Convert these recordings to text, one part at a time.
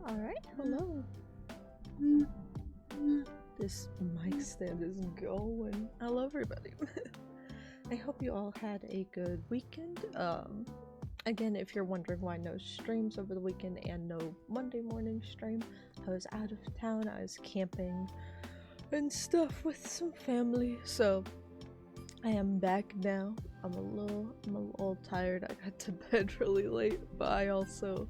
Alright, hello. This mic stand is going. Hello everybody. I hope you all had a good weekend. Again, if you're wondering why no streams over the weekend and no Monday morning stream, I was out of town, I was camping and stuff with some family, so I am back now. I'm a little tired. I got to bed really late, but I also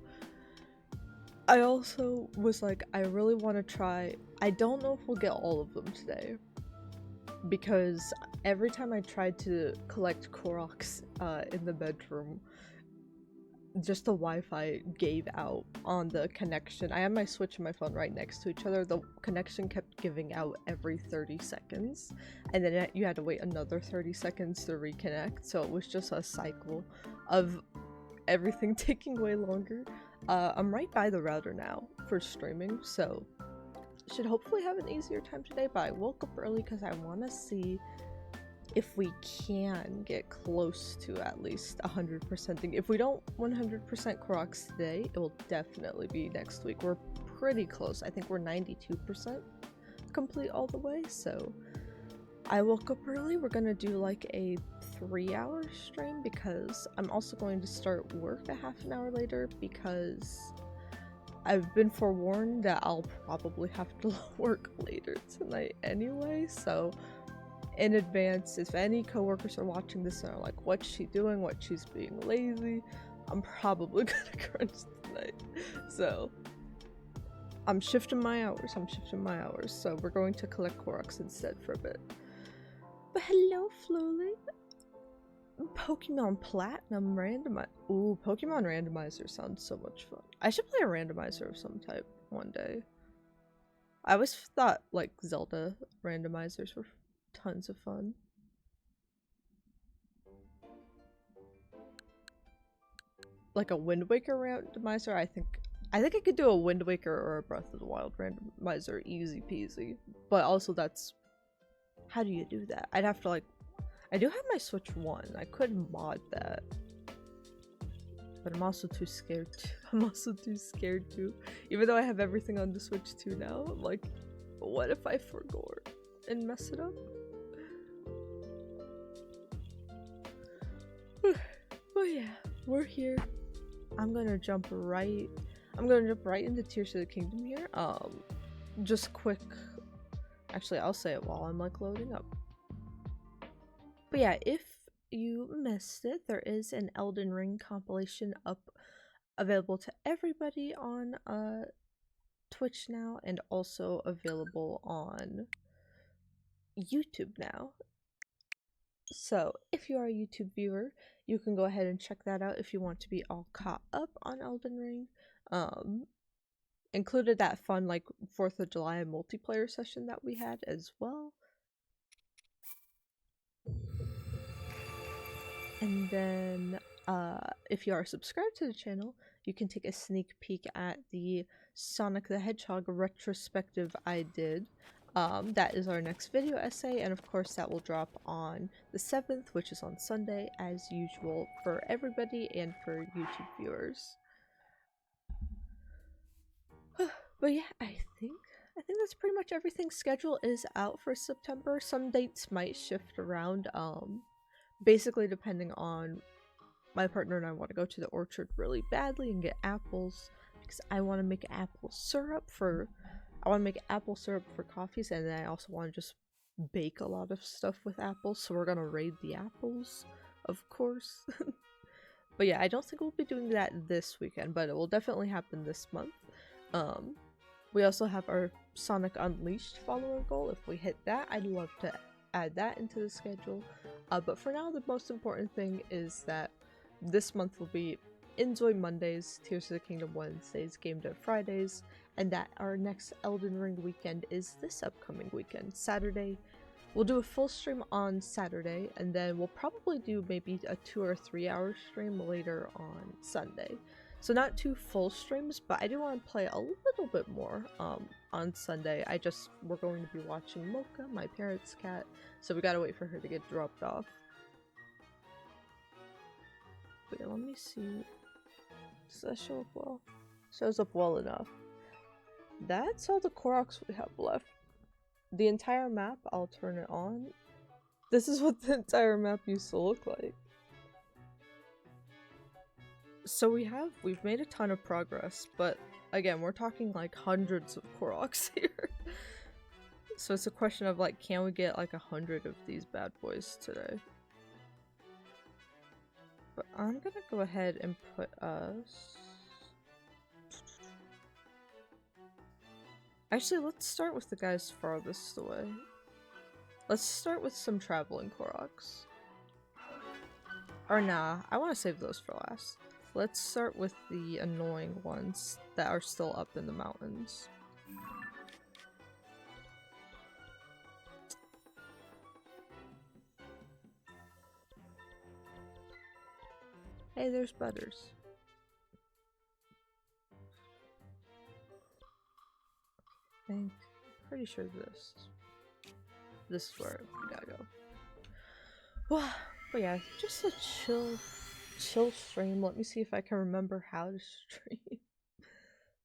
was like, I really want to try. I don't know if we'll get all of them today, because every time I tried to collect koroks in the bedroom, just the Wi-Fi gave out on the connection. I had my Switch and my phone right next to each other. The connection kept giving out every 30 seconds, and then you had to wait another 30 seconds to reconnect, so it was just a cycle of everything taking way longer. I'm right by the router now for streaming, so should hopefully have an easier time today, but I woke up early because I want to see if we can get close to at least 100%ing. If we don't 100% Koroks today, it will definitely be next week. We're pretty close. I think we're 92% complete all the way, so I woke up early. We're gonna do like a 3-hour stream because I'm also going to start work a half an hour later because I've been forewarned that I'll probably have to work later tonight anyway, so in advance, if any coworkers are watching this and are like, what's she doing, what she's being lazy, I'm probably gonna crunch tonight. So I'm shifting my hours, so we're going to collect Koroks instead for a bit. But hello, Flowly. Pokemon Platinum Randomizer. Ooh, Pokemon Randomizer sounds so much fun. I should play a randomizer of some type one day. I always thought like Zelda randomizers were tons of fun. Like a Wind Waker randomizer, I think I could do a Wind Waker or a Breath of the Wild randomizer easy peasy. But also that's, how do you do that? I'd have to like, I do have my Switch 1. I could mod that. But I'm also too scared to. Even though I have everything on the Switch 2 now, I'm like, what if I forgot and mess it up? But yeah, we're here. I'm gonna jump right into Tears of the Kingdom here. Just quick. Actually, I'll say it while I'm like loading up. But yeah, if you missed it, there is an Elden Ring compilation up available to everybody on Twitch now, and also available on YouTube now. So if you are a YouTube viewer, you can go ahead and check that out if you want to be all caught up on Elden Ring. Included that fun like 4th of July multiplayer session that we had as well. And then if you are subscribed to the channel, you can take a sneak peek at the Sonic the Hedgehog retrospective I did. That is our next video essay, and of course that will drop on the 7th, which is on Sunday, as usual for everybody and for YouTube viewers. But yeah, I think that's pretty much everything. Schedule is out for September. Some dates might shift around, basically depending on my partner and I want to go to the orchard really badly and get apples because I want to make apple syrup for coffees, and then I also want to just bake a lot of stuff with apples, so we're gonna raid the apples, of course. But yeah, I don't think we'll be doing that this weekend, but it will definitely happen this month. We also have our Sonic Unleashed follower goal. If we hit that, I'd love to add that into the schedule. But for now, the most important thing is that this month will be Enjoy Mondays, Tears of the Kingdom Wednesdays, Game Dev Fridays, and that our next Elden Ring weekend is this upcoming weekend, Saturday. We'll do a full stream on Saturday, and then we'll probably do maybe a 2 or 3 hour stream later on Sunday. So not 2 full streams, but I do want to play a little bit more on Sunday. We're going to be watching Mocha, my parents' cat, so we gotta wait for her to get dropped off. But yeah, let me see. Does that show up well? Shows up well enough. That's all the koroks we have left. The entire map, I'll turn it on. This is what the entire map used to look like. So we've made a ton of progress, but again, we're talking like hundreds of koroks here. So it's a question of like, can we get like 100 of these bad boys today? But I'm gonna go ahead and put us... Actually, let's start with the guys farthest away. Let's start with some traveling koroks. Or nah, I want to save those for last. Let's start with the annoying ones that are still up in the mountains. Hey, there's Butters. I'm pretty sure this is where we gotta go. But yeah, just a chill stream. Let me see if I can remember how to stream.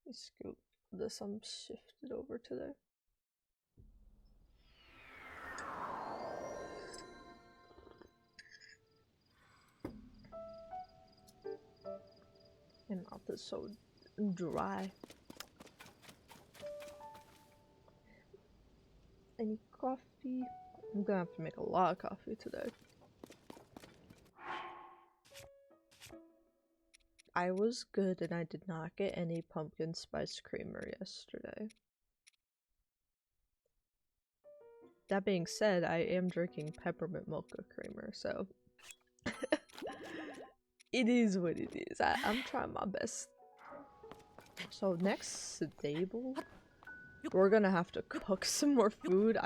Let's scoop this. I'm shifted over today. My mouth is so dry. Any coffee? I'm gonna have to make a lot of coffee today. I was good and I did not get any pumpkin spice creamer yesterday. That being said, I am drinking peppermint mocha creamer, so it is what it is. I'm trying my best. So next stable, we're gonna have to cook some more food.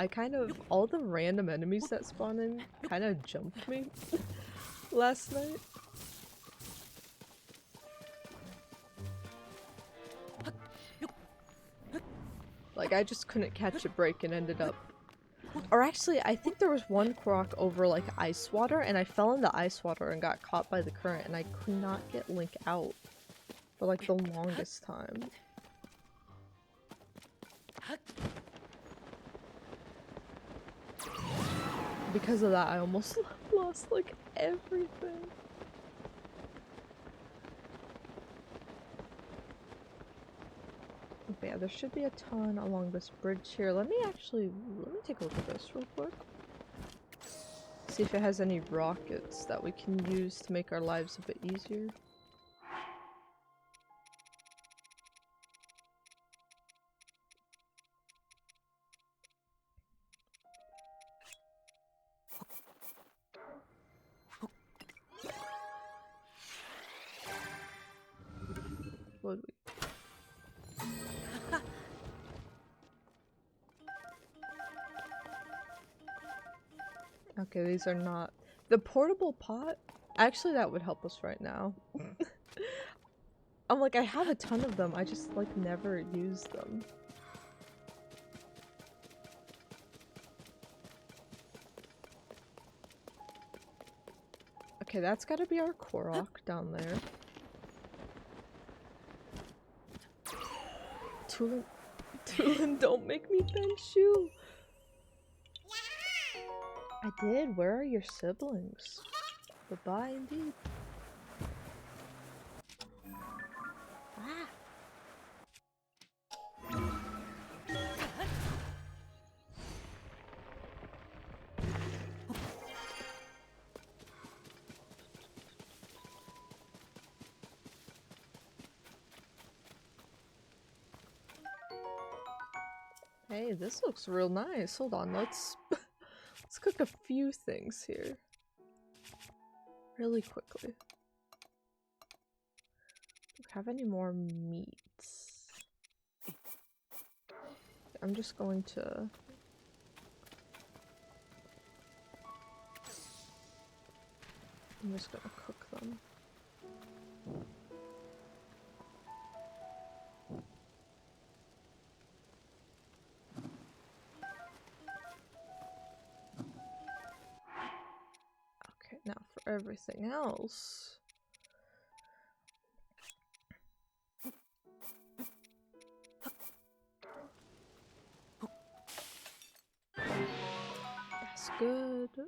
All the random enemies that spawn in kind of jumped me last night. Like, I just couldn't catch a break and ended up... Or actually, I think there was one korok over, like, ice water, and I fell into ice water and got caught by the current, and I could not get Link out for, like, the longest time. Because of that, I almost lost, like, everything. Okay, yeah, there should be a ton along this bridge here. Let me take a look at this real quick. See if it has any rockets that we can use to make our lives a bit easier. What would we... Okay, these are not... The portable pot? Actually, that would help us right now. I'm like, I have a ton of them, I just, like, never use them. Okay, that's gotta be our korok down there. Tulin, don't make me bench you! I did. Where are your siblings? Goodbye, indeed. Ah. Hey, this looks real nice. Hold on, let's cook a few things here. Really quickly. Do we have any more meats? I'm just going to... I'm just gonna cook them. Okay, now for everything else... good.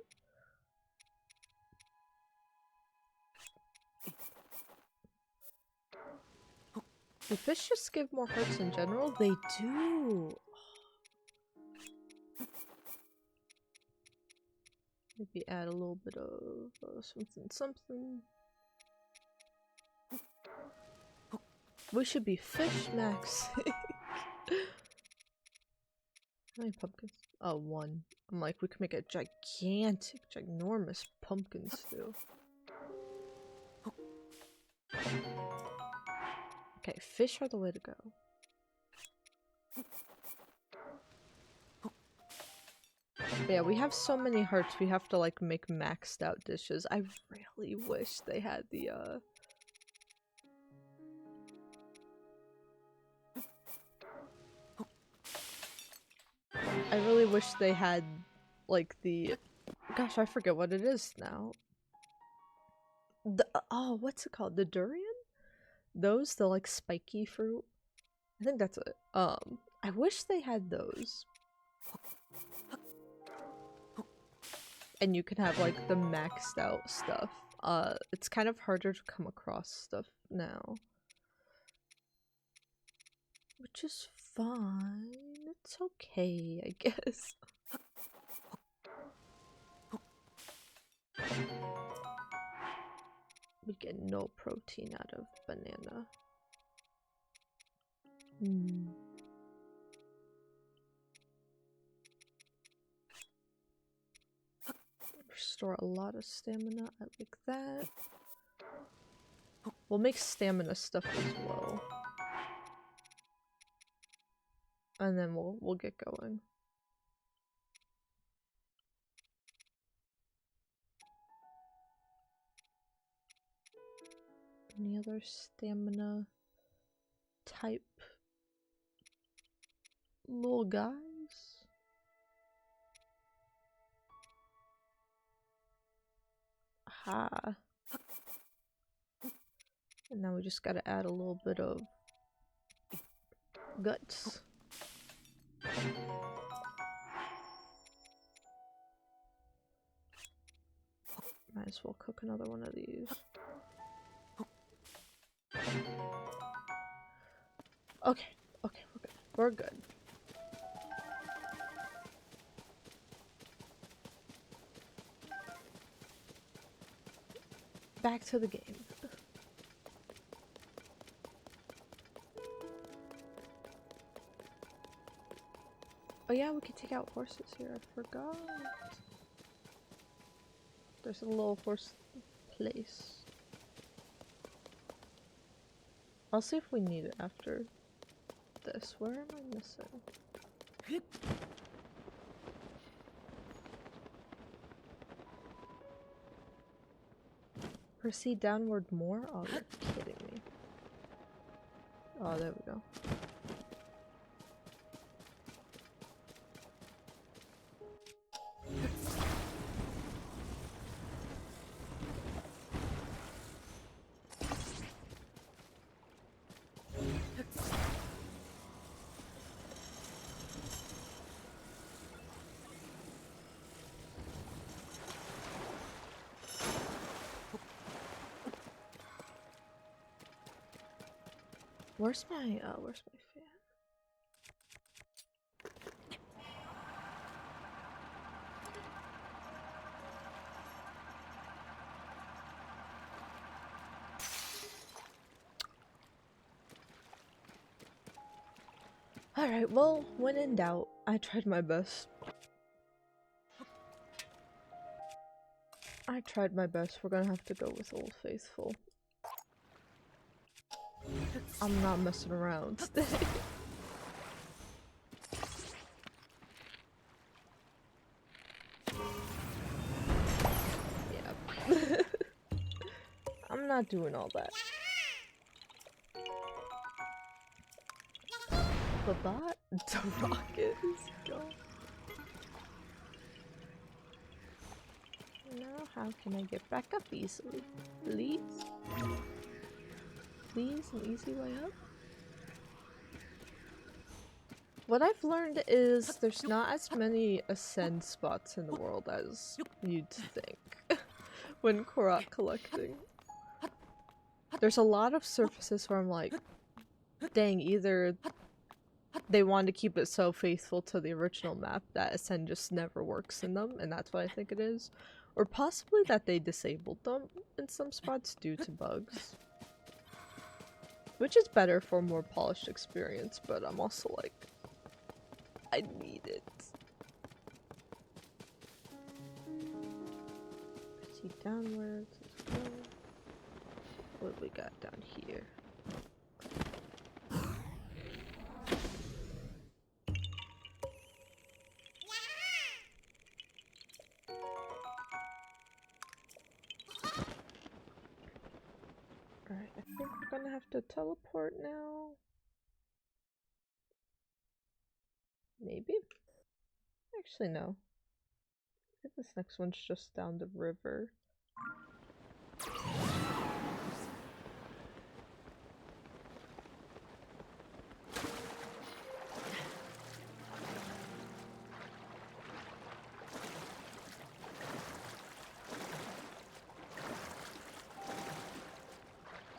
Do fish just give more hearts in general? They do! Maybe add a little bit of something something. We should be fish max. How many pumpkins? Oh, one. I'm like, we could make a gigantic, ginormous pumpkin stew. Okay, fish are the way to go. But yeah, we have so many hearts, we have to like make maxed out dishes. I really wish they had the I really wish they had like the gosh, I forget what it is now. The oh, what's it called? The durian? Those, the like spiky fruit. I think that's it. I wish they had those. And you can have like the maxed out stuff. It's kind of harder to come across stuff now. Which is fine. It's okay, I guess. We get no protein out of banana. Restore a lot of stamina. I like that. We'll make stamina stuff as well. And then we'll get going. Any other stamina type little guys? Aha. And now we just gotta add a little bit of guts. Might as well cook another one of these. Okay, okay, we're good. We're good. Back to the game. Oh yeah, we could take out horses here. I forgot. There's a little horse place. I'll see if we need it after this. Where am I missing? Proceed downward more? Oh, you're kidding me. Oh, there we go. Where's my fan? Alright, well, when in doubt, I tried my best. I tried my best. We're gonna have to go with Old Faithful. I'm not messing around today. Yeah. I'm not doing all that. The bot? The rocket is gone. Now how can I get back up easily? Please? Please, an easy way up? What I've learned is there's not as many ascend spots in the world as you'd think when korok collecting. There's a lot of surfaces where I'm like, dang, either they want to keep it so faithful to the original map that ascend just never works in them, and that's what I think it is. Or possibly that they disabled them in some spots due to bugs. Which is better for a more polished experience, but I'm also like, I need it. See downwards. Let's go. What do we got down here? Alright, I think we're gonna have to teleport now. Maybe? Actually, no. I think this next one's just down the river. So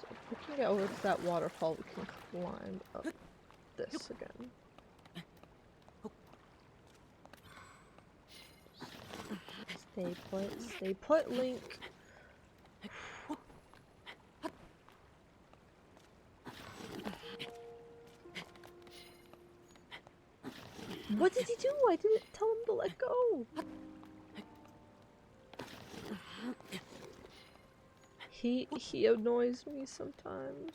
if we can get over to that waterfall, we can climb up this again. Stay put, Link. What did he do? I didn't tell him to let go. He annoys me sometimes.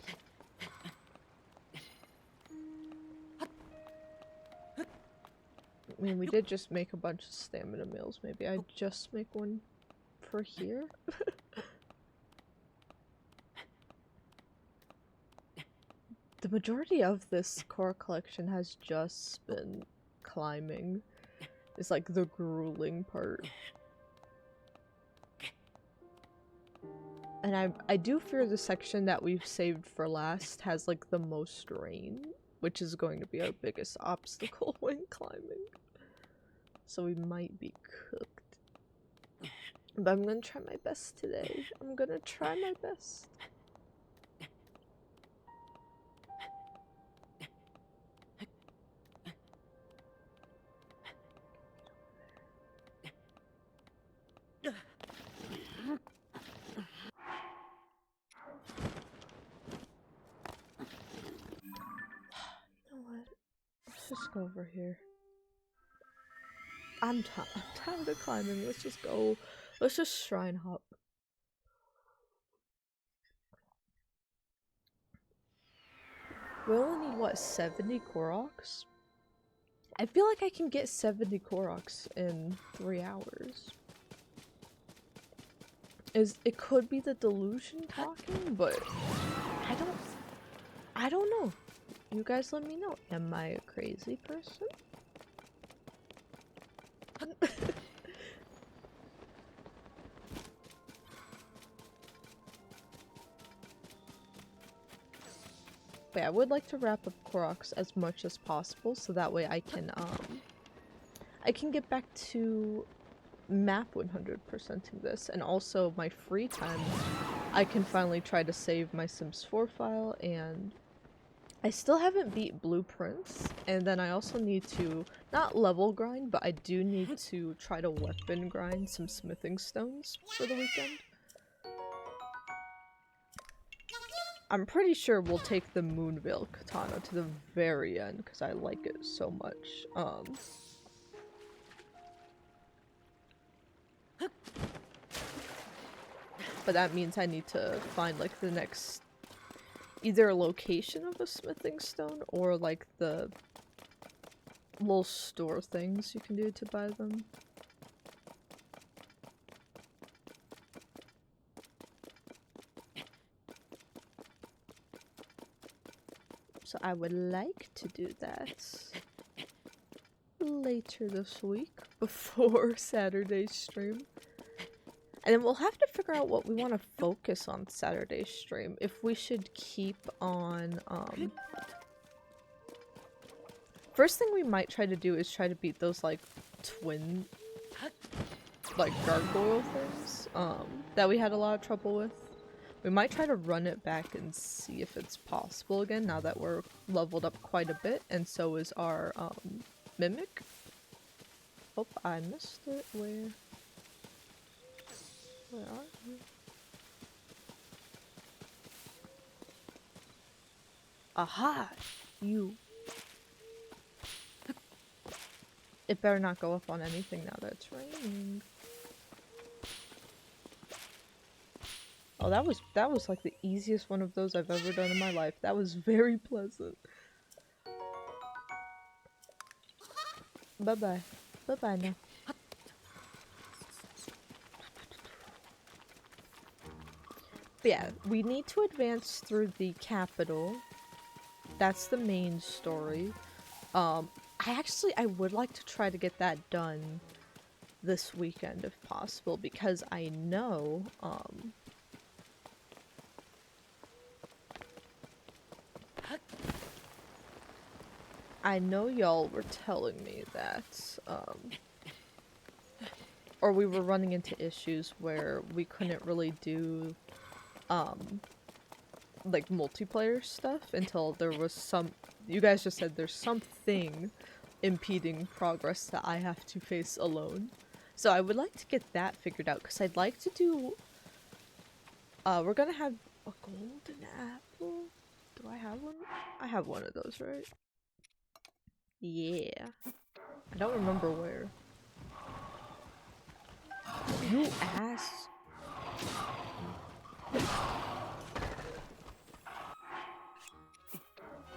I mean, we did just make a bunch of stamina meals. Maybe I just make one for here? The majority of this core collection has just been climbing. It's like the grueling part. And I do fear the section that we've saved for last has like the most rain, which is going to be our biggest obstacle when climbing. So we might be cooked. But I'm gonna try my best today. I'm gonna try my best. You know what? Let's just go over here. I'm tired of climbing. Let's just go. Let's just shrine hop. We only need, what, 70 koroks? I feel like I can get 70 koroks in 3 hours. It could be the delusion talking, but I don't know. You guys let me know. Am I a crazy person? But yeah, I would like to wrap up koroks as much as possible so that way I can get back to map 100%ing this, and also my free time I can finally try to save my Sims 4 file. And I still haven't beat blueprints, and then I also need to not level grind, but I do need to try to weapon grind some smithing stones for the weekend. I'm pretty sure we'll take the Moonveil katana to the very end because I like it so much. But that means I need to find like the next either a location of a smithing stone or like the little store things you can do to buy them. So I would like to do that later this week before Saturday's stream. And then we'll have to figure out what we want to focus on Saturday's stream. If we should keep on First thing we might try to do is try to beat those, like, twin, like, gargoyle things, that we had a lot of trouble with. We might try to run it back and see if it's possible again, now that we're leveled up quite a bit, and so is our, mimic. Oh, I missed it. Where are you? Aha! You. It better not go up on anything now that it's raining. Oh, that was like the easiest one of those I've ever done in my life. That was very pleasant. Bye-bye. Bye-bye now. But yeah, we need to advance through the capital. That's the main story. I would like to try to get that done this weekend if possible, because I know, y'all were telling me that, or we were running into issues where we couldn't really do, like, multiplayer stuff until there was you guys just said there's something impeding progress that I have to face alone. So I would like to get that figured out, because I'd like to do, we're gonna have a golden apple. Do I have one? I have one of those, right? Yeah. I don't remember where. You ass.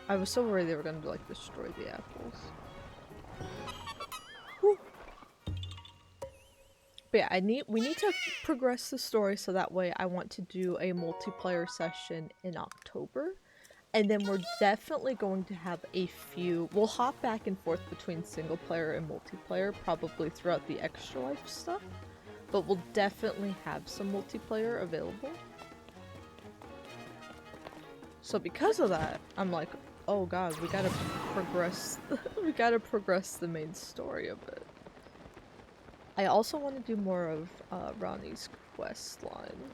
I was so worried they were gonna, like, destroy the apples. Whew. But yeah, we need to progress the story, so that way I want to do a multiplayer session in October. And then we're definitely going to have a few, we'll hop back and forth between single player and multiplayer, probably throughout the Extra Life stuff. But we'll definitely have some multiplayer available. So because of that, I'm like, oh god, we gotta progress, we gotta progress the main story a bit. I also want to do more of Ronnie's quest line,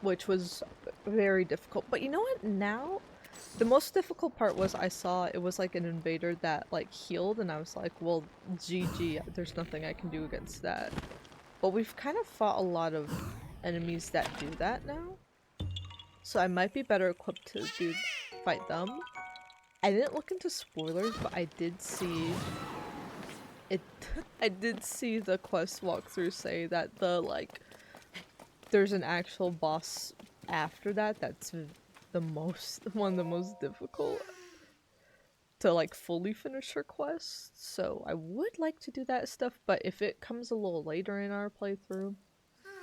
which was very difficult. But you know what, now, the most difficult part was I saw it was like an invader that like healed, and I was like, well, GG, there's nothing I can do against that. But we've kind of fought a lot of enemies that do that now, so I might be better equipped to fight them. I didn't look into spoilers, but I did see it. I did see the quest walkthrough say that there's an actual boss after that that's one of the most difficult to like fully finish her quest. So I would like to do that stuff, but if it comes a little later in our playthrough,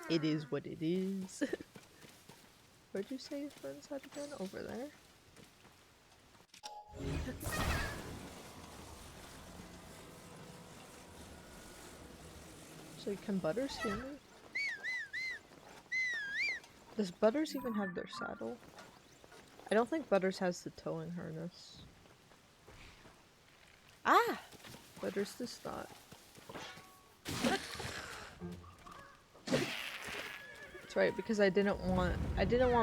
it is what it is. Where'd you say your friends had again? Over there? So can Butters hear me? Does Butters even have their saddle? I don't think Butters has the towing harness. Ah! Butters does not. That's right, because I didn't want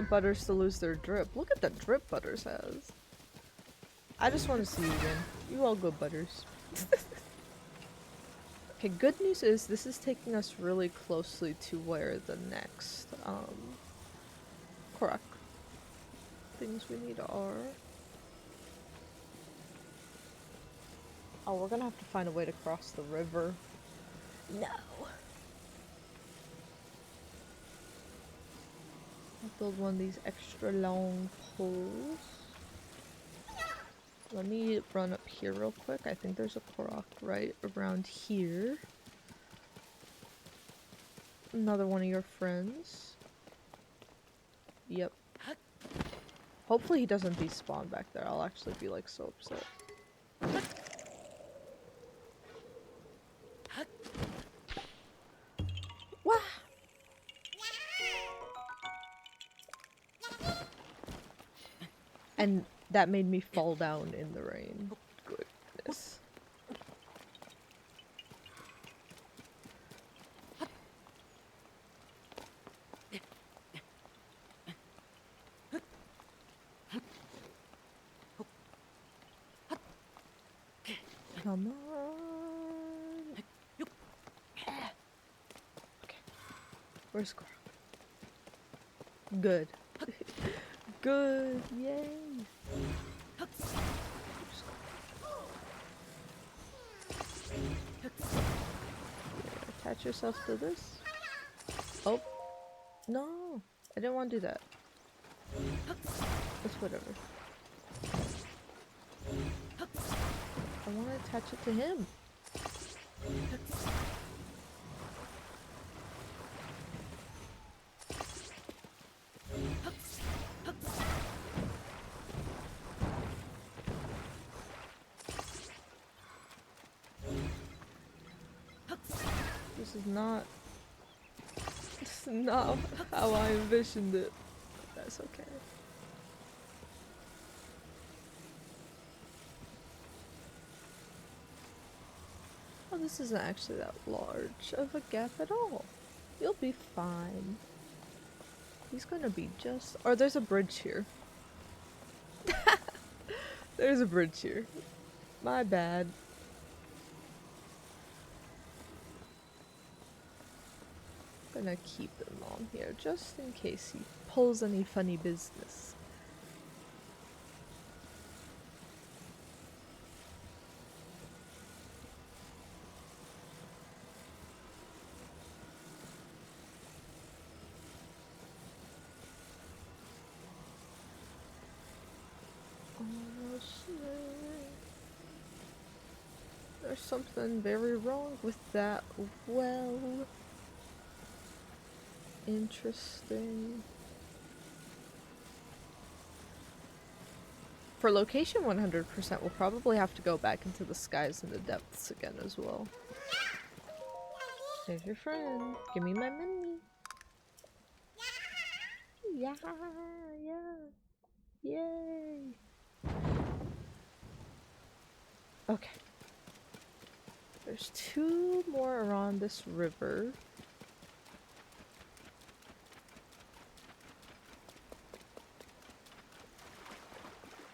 Butters to lose their drip. Look at the drip Butters has. I just want to see you again. You all go, Butters. Okay, good news is this is taking us really closely to where the next, korok things we need are. Oh, we're gonna have to find a way to cross the river. No! I'll build one of these extra long poles. Let me run up here real quick. I think there's a korok right around here. Another one of your friends. Yep. Hopefully he doesn't despawn back there. I'll actually be like so upset. Wah! And That made me fall down in the rain. Goodness. Come on. Okay. Where's Korok? Good. Good. Yay. Attach yourself to this. Oh. No. I didn't want to do that. It's whatever. I want to attach it to him. This is not how I envisioned it. That's okay. Oh, this isn't actually that large of a gap at all. You'll be fine. He's gonna be just— or there's a bridge here. There's a bridge here. My bad. I'm gonna keep him on here just in case he pulls any funny business. Oh shit. There's something very wrong with that well. Interesting. For location 100%, we'll probably have to go back into the skies and the depths again as well. There's your friend. Give me my money. Yeah, yeah. Yay. Okay. There's 2 more around this river.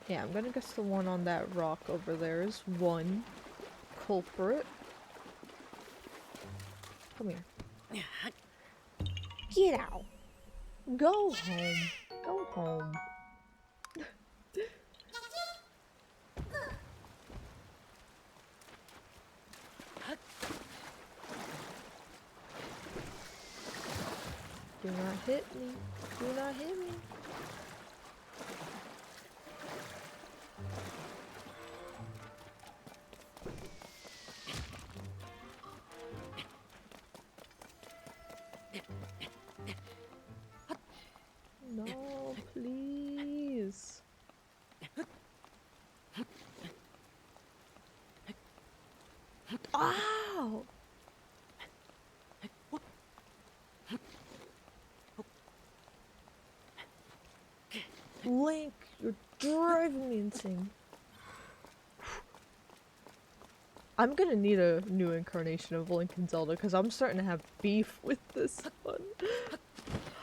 Yeah, I'm gonna guess the one on that rock over there is one culprit. Come here. Get out. Go home. Go home. Do not hit me. Do not hit me. No, please. Ow! Link, you're driving me insane. I'm gonna need a new incarnation of Link and Zelda because I'm starting to have beef with this one.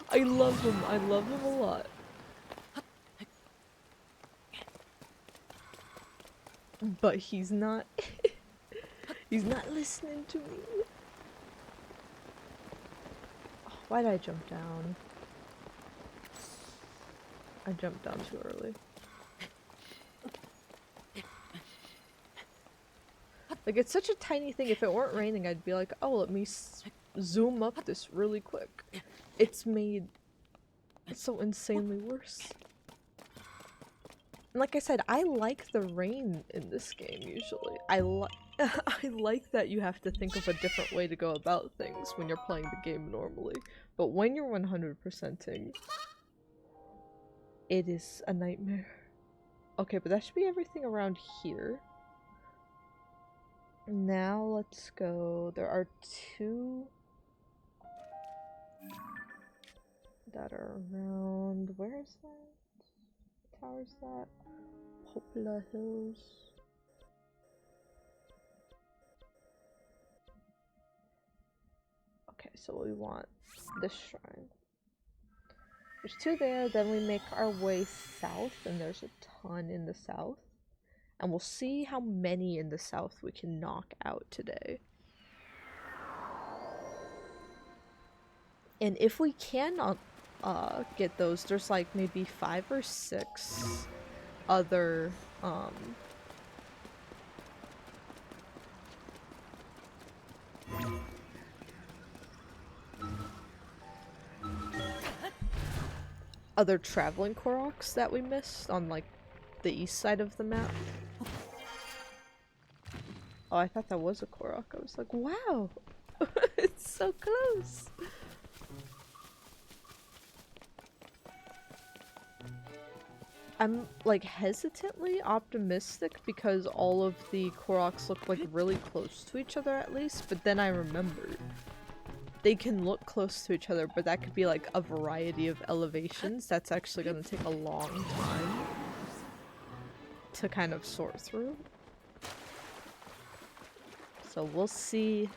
I love him a lot. But he's not he's not listening to me. Oh, why did I jump down? I jumped down too early. Like, it's such a tiny thing. If it weren't raining, I'd be like, oh, let me zoom up this really quick. It's made it so insanely worse. And like I said, I like the rain in this game, usually. I like that you have to think of a different way to go about things when you're playing the game normally. But when you're 100%ing, it is a nightmare. Okay, but that should be everything around here. Now let's go. There are 2 that are around. Where is that? tower is that? Poplar Hills. Okay, so we want this shrine. There's 2 there, then we make our way south, and there's a ton in the south. And we'll see how many in the south we can knock out today. And if we cannot get those, there's like maybe 5 or 6 other other traveling koroks that we missed on like the east side of the map. Oh, I thought that was a korok. I was like, wow! It's so close! I'm like hesitantly optimistic because all of the koroks look like really close to each other at least, but then I remembered they can look close to each other, but that could be like a variety of elevations. That's actually going to take a long time to kind of sort through. So we'll see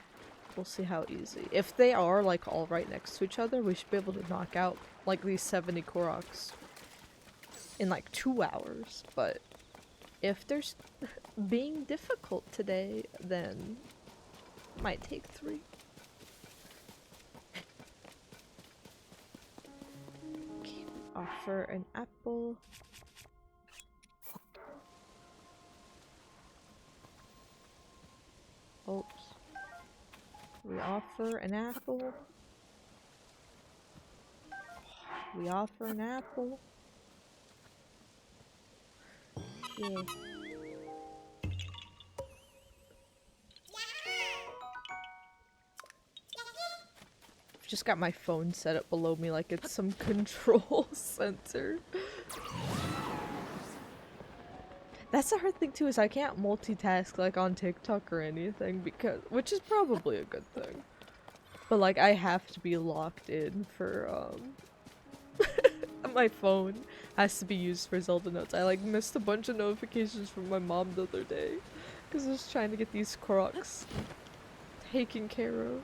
how easy. If they are like all right next to each other, we should be able to knock out like these 70 koroks in like 2 hours. But if there's being difficult today, then it might take 3. Okay, offer an apple. Oops. We offer an apple. We offer an apple. Yeah. I've just got my phone set up below me like it's some control center. That's the hard thing too, is I can't multitask like on TikTok or anything because, which is probably a good thing. But like I have to be locked in for my phone has to be used for Zelda notes. I like missed a bunch of notifications from my mom the other day because I was trying to get these koroks taken care of.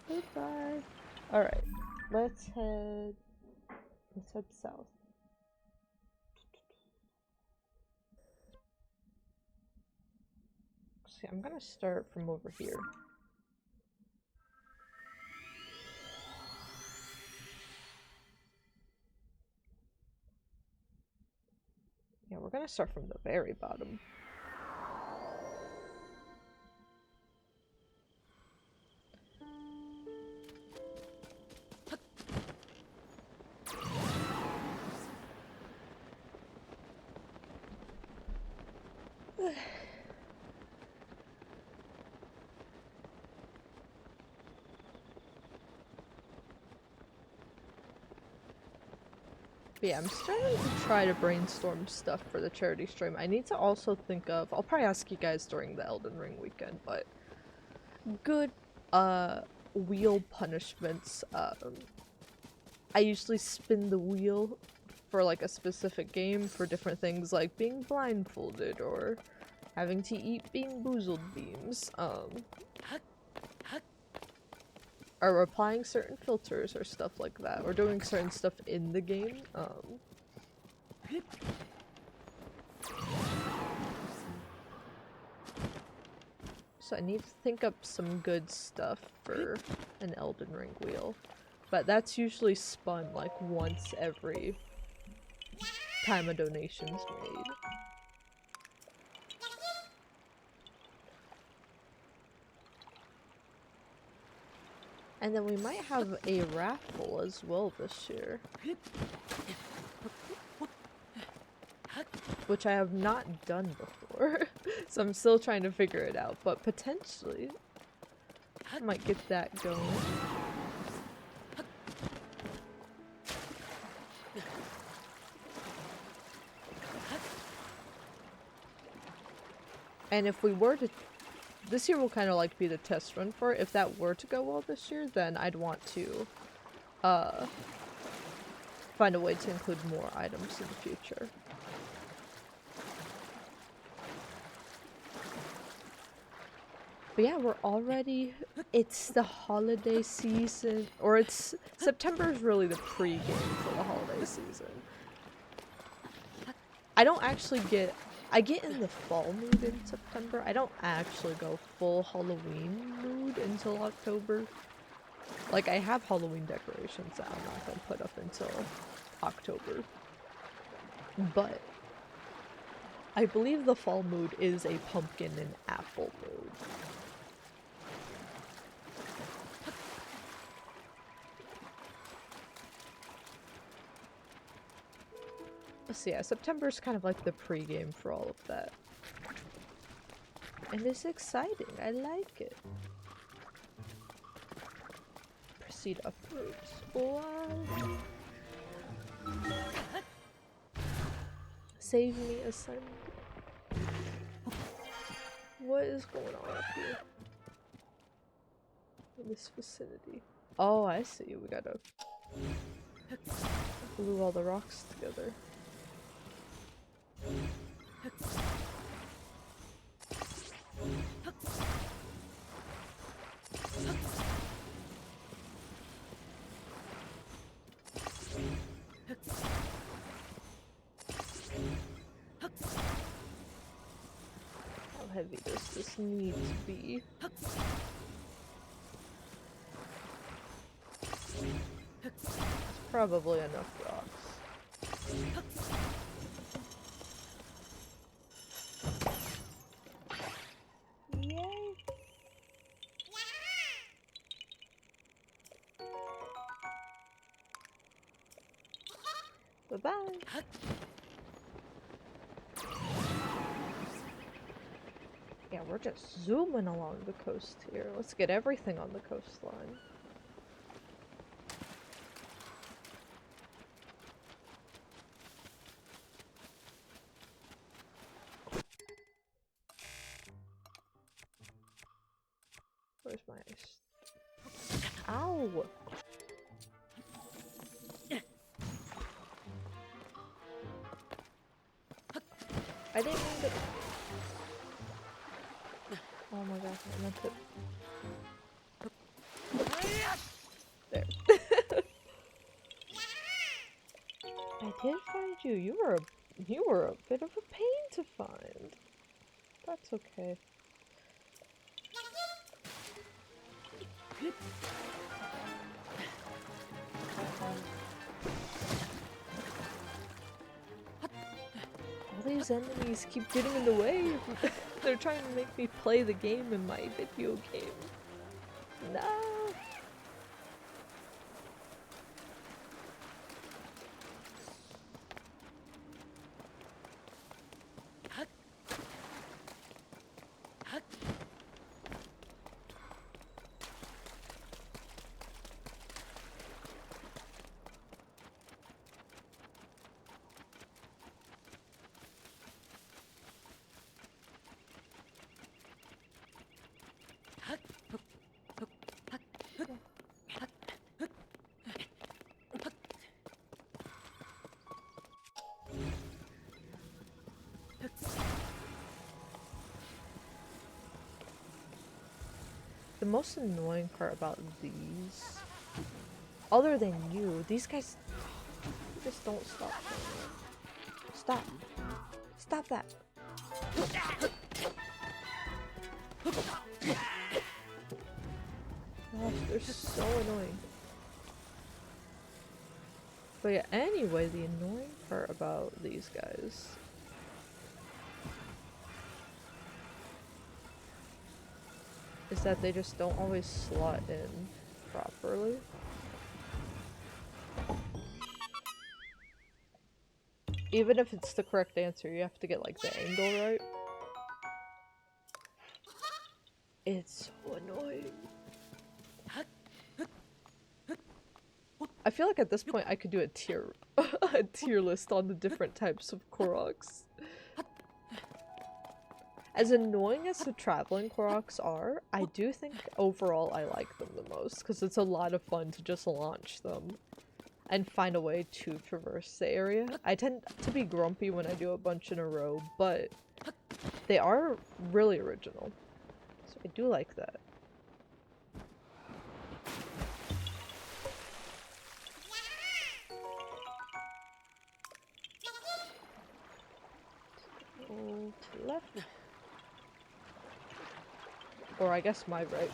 Goodbye. Alright, let's head south. See, I'm gonna start from over here. Yeah, we're gonna start from the very bottom. But yeah, I'm starting to try to brainstorm stuff for the charity stream. I need to also think of, I'll probably ask you guys during the Elden Ring weekend, but good wheel punishments. I usually spin the wheel for like a specific game for different things like being blindfolded or having to eat Bean Boozled beams. Or applying certain filters or stuff like that, or doing certain stuff in the game. So I need to think up some good stuff for an Elden Ring wheel. But that's usually spun like once every time a donation's made. And then we might have a raffle as well this year. Which I have not done before. So I'm still trying to figure it out, but potentially I might get that going. And if we were to this year will kind of like be the test run for it. If that were to go well this year, then I'd want to find a way to include more items in the future. But yeah, we're already, it's the holiday season, or it's, September is really the pre-game for the holiday season. I don't actually get, I get in the fall mood in September. I don't actually go full Halloween mood until October. Like, I have Halloween decorations that I'm not gonna put up until October. But I believe the fall mood is a pumpkin and apple mood. So yeah, September's kind of like the pre-game for all of that. And it's exciting, I like it. Proceed upwards. Wow. Save me, ascend. What is going on up here? In this vicinity. Oh, I see. We gotta glue all the rocks together. How heavy does this need to be? It's probably enough rocks. Yay! Bye-bye! Yeah, we're just zooming along the coast here. Let's get everything on the coastline. Where's my ice? Ow! I didn't mean to. Oh my gosh, I meant to. There. I did find you. You were a bit of a pain to find. That's okay. All these enemies keep getting in the way. They're trying to make me play the game in my video game. No. The most annoying part about these, other than you, these guys just don't stop. Stop. Stop that. Gosh, they're so annoying. But yeah, anyway, the annoying part about these guys is that they just don't always slot in properly. Even if it's the correct answer, you have to get like the angle right. It's so annoying. I feel like at this point I could do a tier list on the different types of koroks. As annoying as the traveling Koroks are, I do think overall I like them the most, because it's a lot of fun to just launch them and find a way to traverse the area. I tend to be grumpy when I do a bunch in a row, but they are really original. So I do like that. Go to the left. Or I guess my right.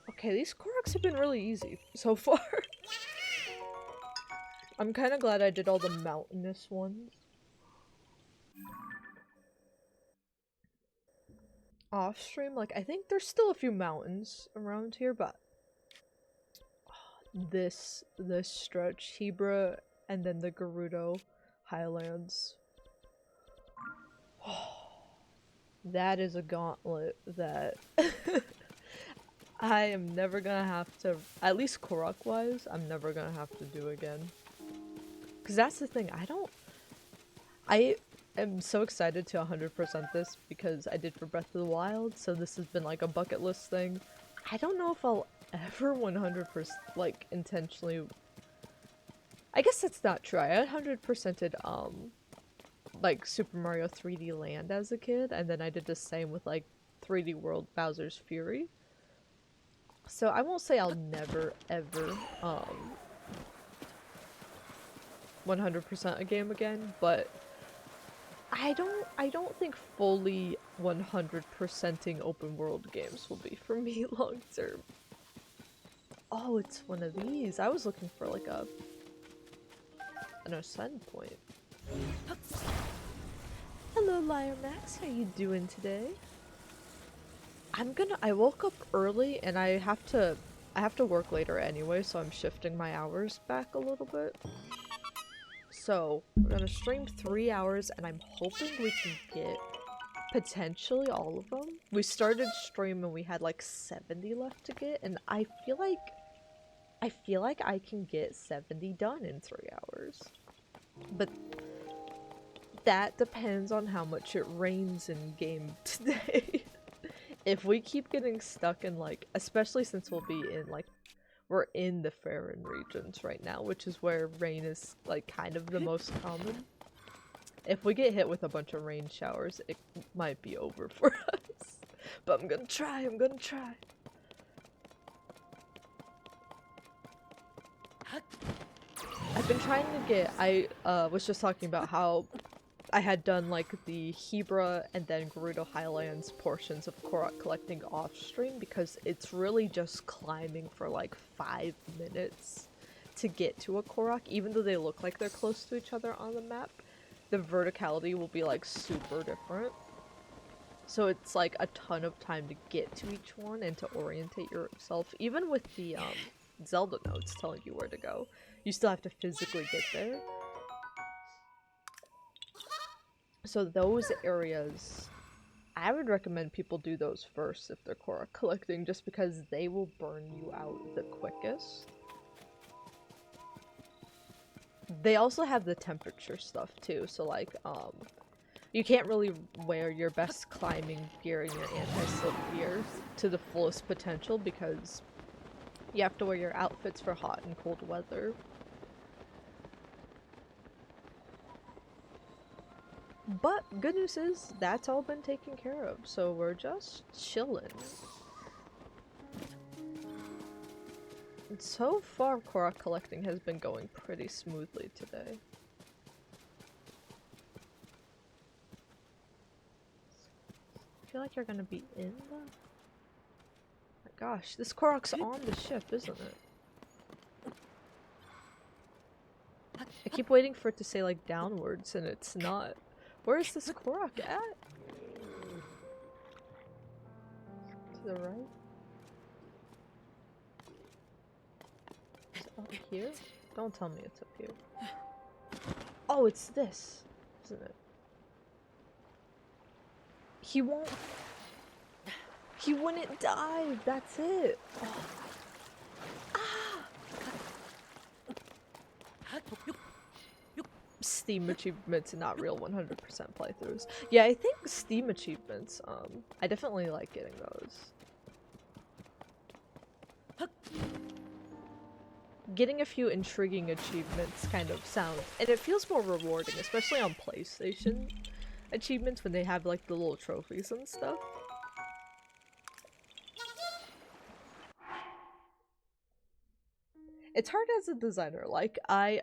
Okay, these Koroks have been really easy so far. I'm kind of glad I did all the mountainous ones. Off stream, like, I think there's still a few mountains around here, but this stretch, Hebra, and then the Gerudo Highlands. That is a gauntlet that I am never gonna have to, at least Korok-wise, I'm never gonna have to do again. Because that's the thing, I am so excited to 100% this because I did for Breath of the Wild, so this has been like a bucket list thing. I don't know if I'll ever 100% like intentionally, I guess that's not true. I 100%ed like Super Mario 3D Land as a kid, and then I did the same with like 3D World Bowser's Fury. So I won't say I'll never ever 100% a game again, but I don't think fully 100%ing open world games will be for me long term. Oh, it's one of these. I was looking for like an ascend point. Hello, Liar Max. How you doing today? I woke up early and I have to work later anyway, so I'm shifting my hours back a little bit. So, we're gonna stream 3 hours and I'm hoping we can get potentially all of them. We started stream and we had like 70 left to get, and I feel like I can get 70 done in 3 hours. But that depends on how much it rains in game today. If we keep getting stuck in like, especially since we'll be in like, we're in the Farron regions right now, which is where rain is like kind of the most common. If we get hit with a bunch of rain showers, it might be over for us. But I'm gonna try. I've been trying to get, I was just talking about how I had done like the Hebra and then Gerudo Highlands portions of Korok collecting off stream because it's really just climbing for like 5 minutes to get to a Korok, even though they look like they're close to each other on the map. The verticality will be like super different. So it's like a ton of time to get to each one and to orientate yourself. Even with the Zelda notes telling you where to go, you still have to physically get there. So those areas, I would recommend people do those first if they're Korok collecting, just because they will burn you out the quickest. They also have the temperature stuff too, so like, you can't really wear your best climbing gear and your anti-slip gear to the fullest potential because you have to wear your outfits for hot and cold weather. But good news is that's all been taken care of, so we're just chilling. And so far, Korok collecting has been going pretty smoothly today. I feel like you're gonna be in the... Oh my gosh, this Korok's on the ship, isn't it? I keep waiting for it to say like downwards and it's not. Where is this Korok at? To the right? Is it up here? Don't tell me it's up here. Oh, it's this, isn't it? He won't. He wouldn't dive. That's it. Oh. Ah! Steam achievements and not real 100% playthroughs. Yeah, I think Steam achievements, I definitely like getting those. Getting a few intriguing achievements kind of sounds, and it feels more rewarding, especially on PlayStation achievements when they have like the little trophies and stuff. It's hard as a designer. Like, I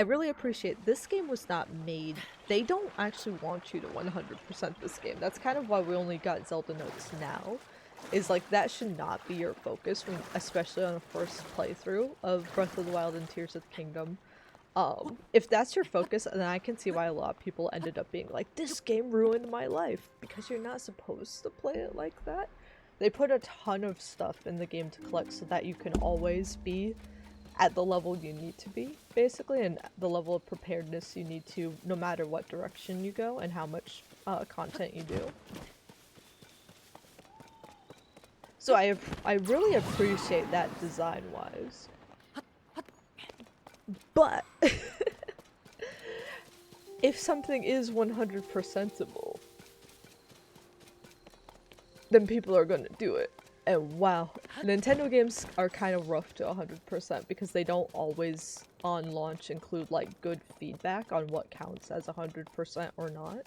really appreciate this game was not made. They don't actually want you to 100% this game. That's kind of why we only got Zelda Notes now. Is like, that should not be your focus, when, especially on a first playthrough of Breath of the Wild and Tears of the Kingdom. If that's your focus, then I can see why a lot of people ended up being like, this game ruined my life, because you're not supposed to play it like that. They put a ton of stuff in the game to collect so that you can always be at the level you need to be, basically, and the level of preparedness you need to, no matter what direction you go and how much content you do. So I really appreciate that design-wise. But if something is 100%able, then people are gonna do it. And wow, Nintendo games are kind of rough to 100% because they don't always on launch include like good feedback on what counts as 100% or not.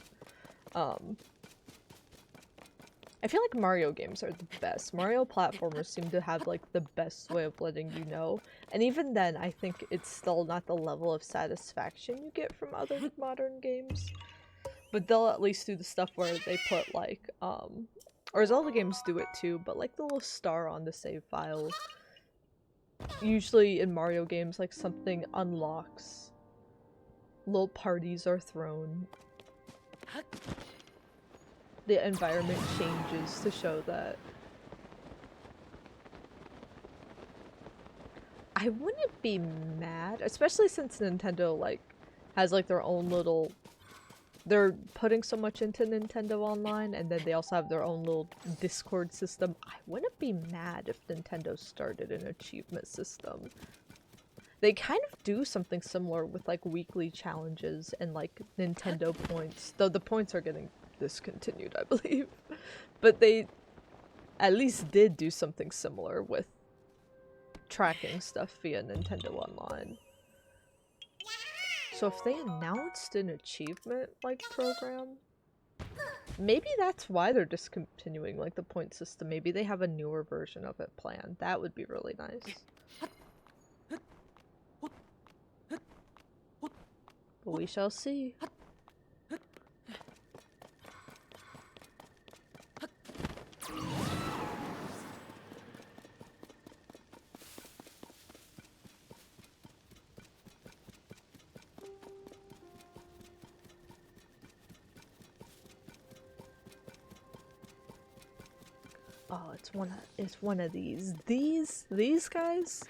I feel like Mario games are the best. Mario platformers seem to have like the best way of letting you know. And even then, I think it's still not the level of satisfaction you get from other modern games. But they'll at least do the stuff where they put like, or Zelda games do it too, but like the little star on the save file. Usually in Mario games, like something unlocks. Little parties are thrown. The environment changes to show that. I wouldn't be mad, especially since Nintendo like has like their own little, they're putting so much into Nintendo Online, and then they also have their own little Discord system. I wouldn't be mad if Nintendo started an achievement system. They kind of do something similar with like weekly challenges and like Nintendo points, though the points are getting discontinued, I believe. But they at least did do something similar with tracking stuff via Nintendo Online. So if they announced an achievement like program, maybe that's why they're discontinuing like the point system. Maybe they have a newer version of it planned. That would be really nice. But we shall see. Oh, it's one of these. These guys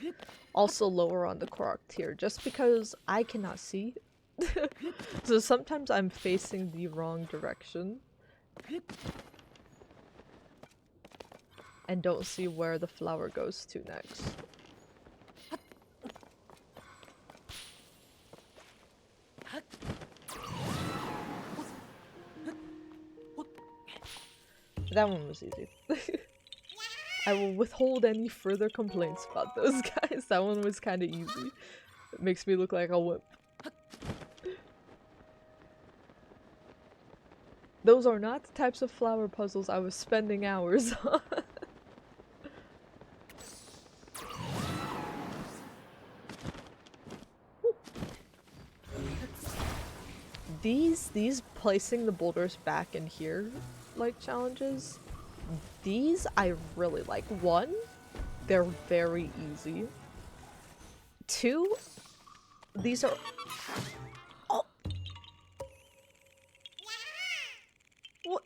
also lower on the korok tier just because I cannot see. So sometimes I'm facing the wrong direction and don't see where the flower goes to next. That one was easy. I will withhold any further complaints about those guys. That one was kind of easy. It makes me look like a wimp. Those are not the types of flower puzzles I was spending hours on. These placing the boulders back in here, like, challenges, these I really like. One, they're very easy. Two, these are... Oh! What?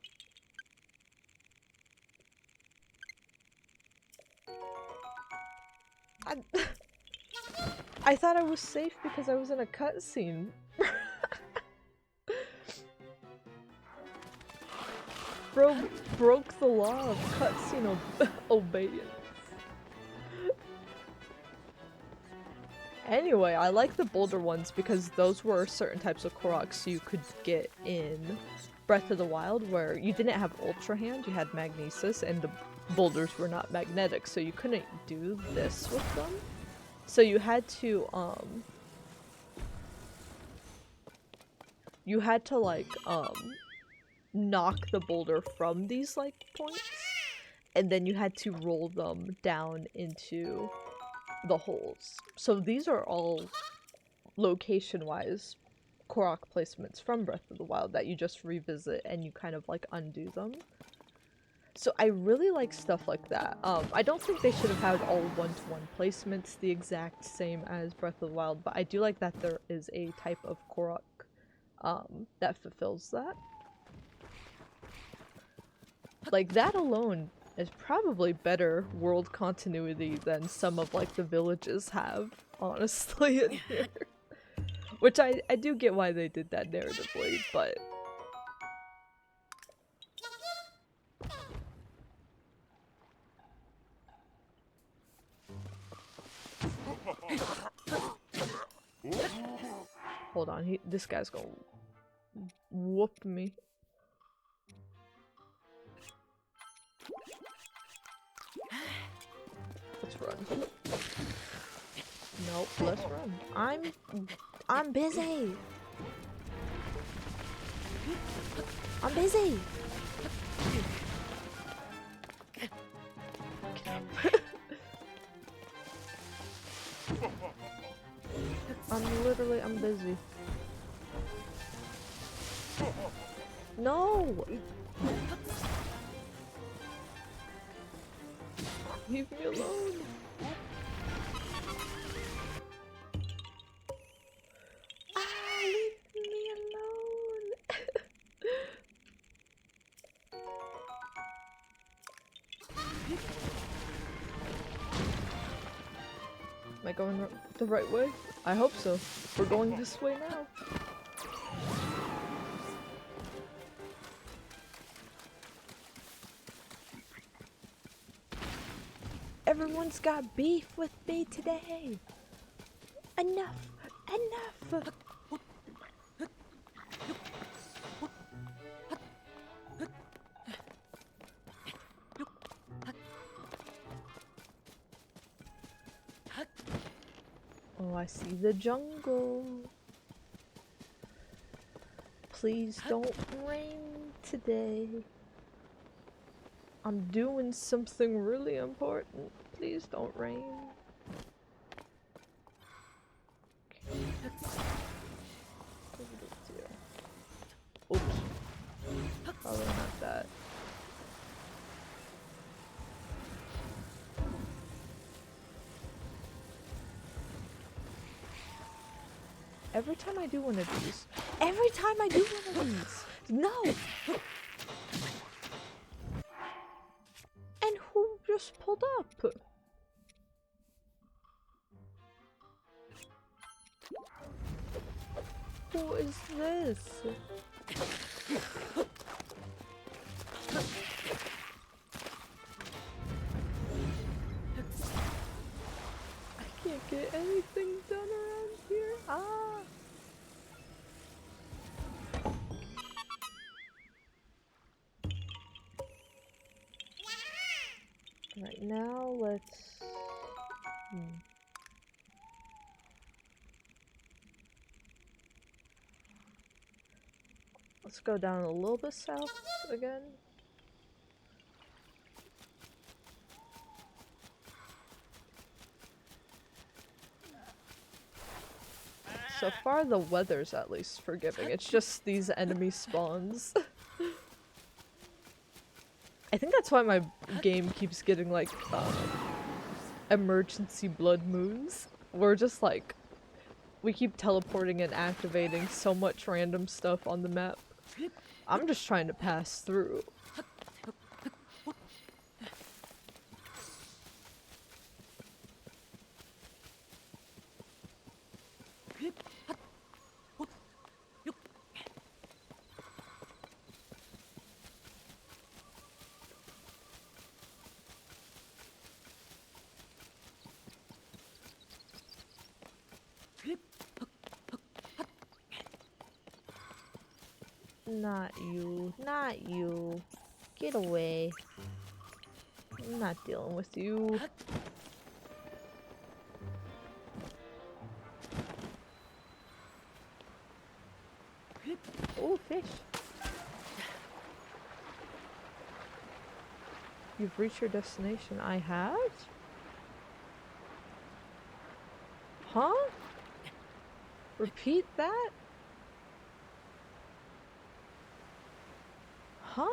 I thought I was safe because I was in a cutscene. Bro broke the law of cutscene obedience. Anyway, I like the boulder ones because those were certain types of Koroks you could get in Breath of the Wild where you didn't have Ultra Hand, you had Magnesis, and the boulders were not magnetic, so you couldn't do this with them. So you had to like knock the boulder from these like points, and then you had to roll them down into the holes. So these are all location-wise Korok placements from Breath of the Wild that you just revisit and you kind of like undo them. So I really like stuff like that. I don't think they should have had all one-to-one placements the exact same as Breath of the Wild, but I do like that there is a type of Korok that fulfills that. Like, that alone is probably better world continuity than some of like the villages have, honestly, in here. Which I do get why they did that narratively, but... Hold on, this guy's gonna whoop me. Let's run. Nope, let's run. I'm busy. I'm busy. I'm busy. No! Leave me alone. Leave me alone. Am I going the right way? I hope so. We're going this way now. Everyone's got beef with me today. Enough! Enough! Oh, I see the jungle. Please don't rain today. I'm doing something really important. Please don't rain. Oops. Probably not that. Every time I do one of these. Every time I do one of these. No! And who just pulled up? Who is this? I can't get anything done around here. Ah! Right now, let's... Let's go down a little bit south again. So far, the weather's at least forgiving. It's just these enemy spawns. I think that's why my game keeps getting like emergency blood moons. We're just like, we keep teleporting and activating so much random stuff on the map. I'm just trying to pass through. Not you. Not you. Get away. I'm not dealing with you. Oh, fish. You've reached your destination. I have? Huh? Repeat that? Huh?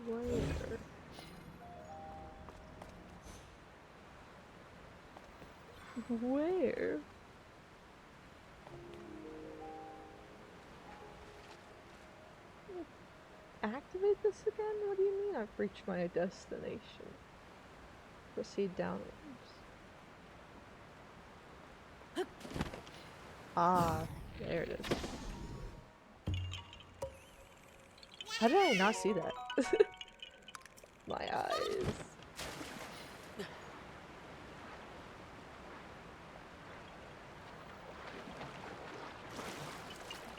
Where? Where? Activate this again? What do you mean I've reached my destination? Proceed downwards. Ah, there it is. How did I not see that? My eyes.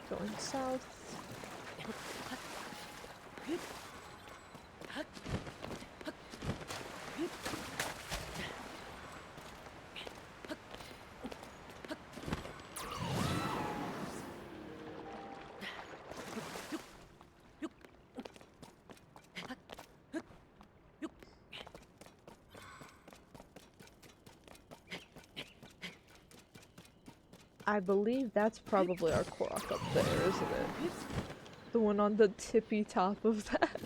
Going south. I believe that's probably our korok up there, isn't it? The one on the tippy top of that.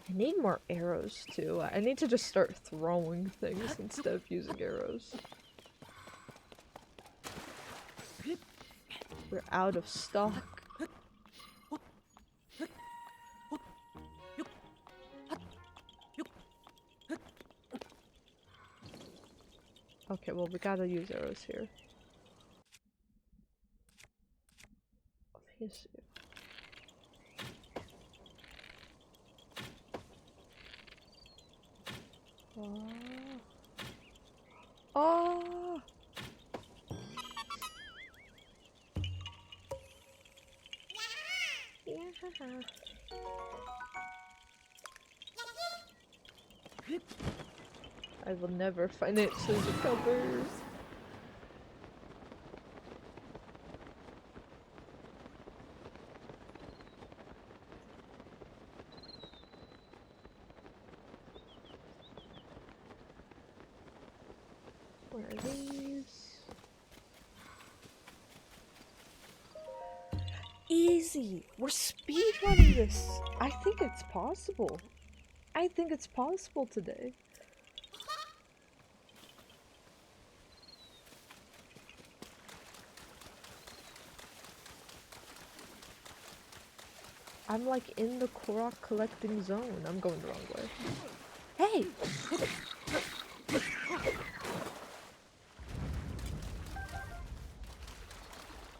I need more arrows too. I need to just start throwing things instead of using arrows. We're out of stock. Okay, well, we gotta use arrows here. Let me see. Oh! Yeah. I will never financially recover. Where are these? Easy! We're speedrunning this! I think it's possible. I think it's possible today. I'm like in the korok collecting zone. I'm going the wrong way. Hey!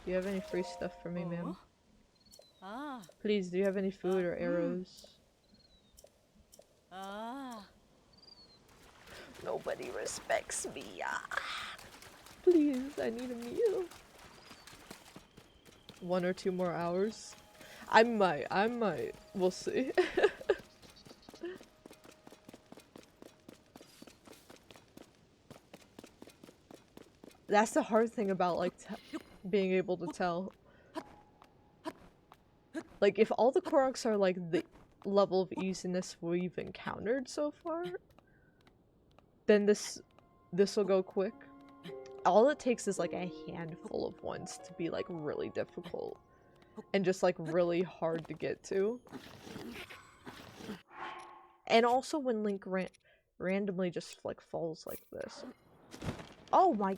Do you have any free stuff for me, ma'am? Please, do you have any food or arrows? Nobody respects me. Please, I need a meal. 1 or 2 more hours? I might. We'll see. That's the hard thing about, like, being able to tell. Like, if all the koroks are, like, the level of easiness we've encountered so far, then this will go quick. All it takes is, like, a handful of ones to be, like, really difficult. And just, like, really hard to get to. And also when Link randomly just, like, falls like this. Oh my...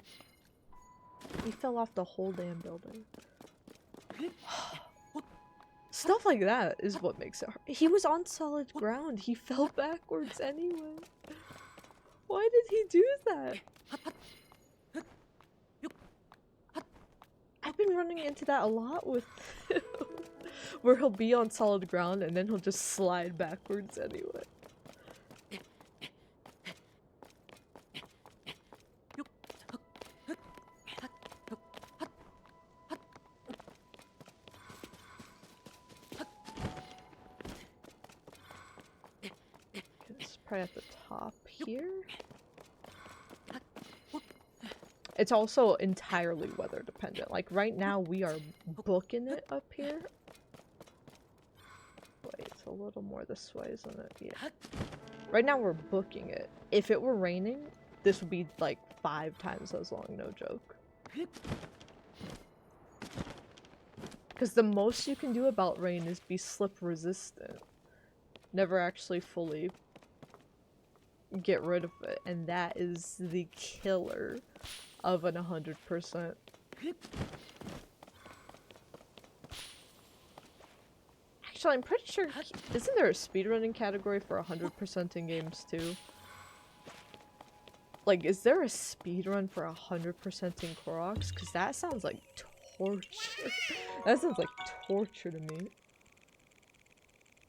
He fell off the whole damn building. Stuff like that is what makes it hard. He was on solid ground. He fell backwards anyway. Why did he do that? I've been running into that a lot with where he'll be on solid ground and then he'll just slide backwards anyway. It's probably at the top here. It's also entirely weather dependent. Like right now we are booking it up here. Wait, it's a little more this way, isn't it? Yeah. Right now we're booking it. If it were raining, this would be like 5 times as long, no joke. Because the most you can do about rain is be slip resistant. Never actually fully get rid of it. And that is the killer of an 100%. Actually, I'm pretty sure, isn't there a speedrunning category for 100% in games too? Like, is there a speedrun for 100% in Koroks? Because that sounds like torture. That sounds like torture to me.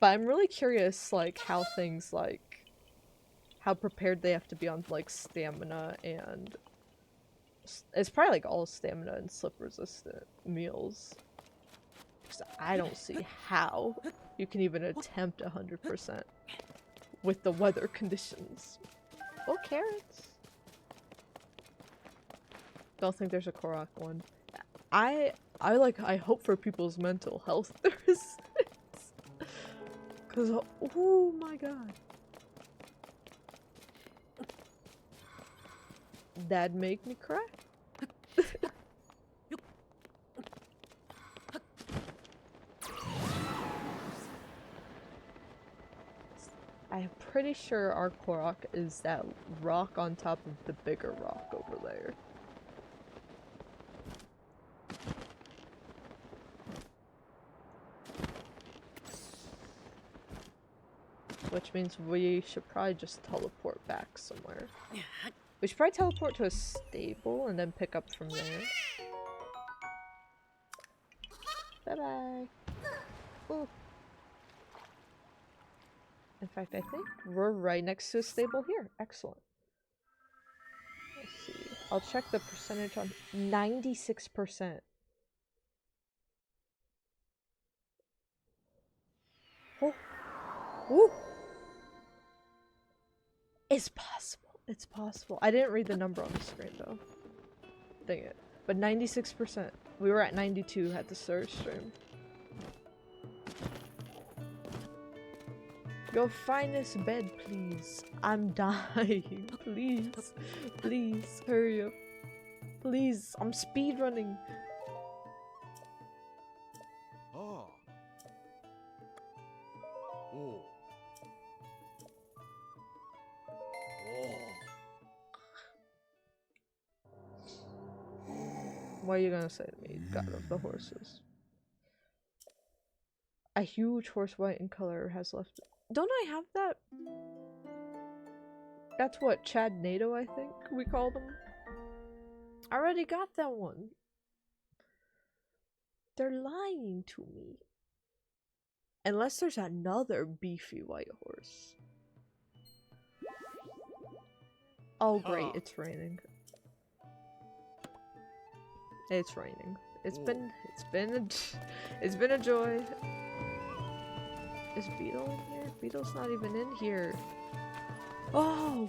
But I'm really curious, like, how things, like, how prepared they have to be on, like, stamina and... It's probably, like, all stamina and slip-resistant meals. Because I don't see how you can even attempt 100% with the weather conditions. Oh, carrots! Don't think there's a Korok one. I hope for people's mental health there is. Cause, oh my god. That'd make me cry. I'm pretty sure our Korok is that rock on top of the bigger rock over there. Which means we should probably just teleport back somewhere. We should probably teleport to a stable and then pick up from there. Bye-bye. Ooh. In fact, I think we're right next to a stable here. Excellent. Let's see. I'll check the percentage on 96%. Oh. Ooh. It's possible. It's possible. I didn't read the number on the screen though. Dang it. But 96%. We were at 92 at the start stream. Go find this bed, please. I'm dying. Please. Please, hurry up. Please, I'm speedrunning. Oh. Oh. What are you gonna say to me, God of the Horses? A huge horse, white in color, has left. Don't I have that? That's what, Chad NATO, I think we call them. I already got that one. They're lying to me. Unless there's another beefy white horse. Oh great, it's raining. It's raining. It's been a joy. Is Beetle in here? Beetle's not even in here. Oh!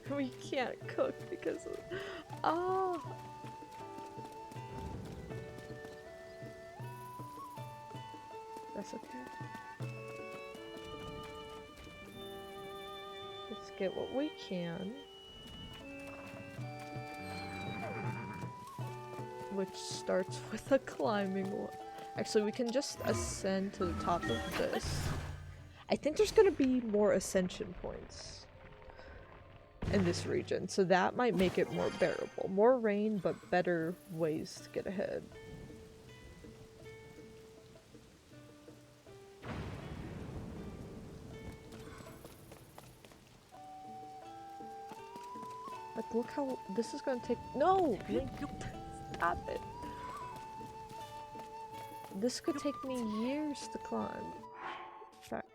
We can't cook because of... Oh! That's okay. Let's get what we can. Which starts with a climbing wall. Actually, we can just ascend to the top of this. I think there's gonna be more ascension points in this region, so that might make it more bearable. More rain, but better ways to get ahead. Like, look how this is gonna take. No! Link, stop it. This could take me years to climb. Back.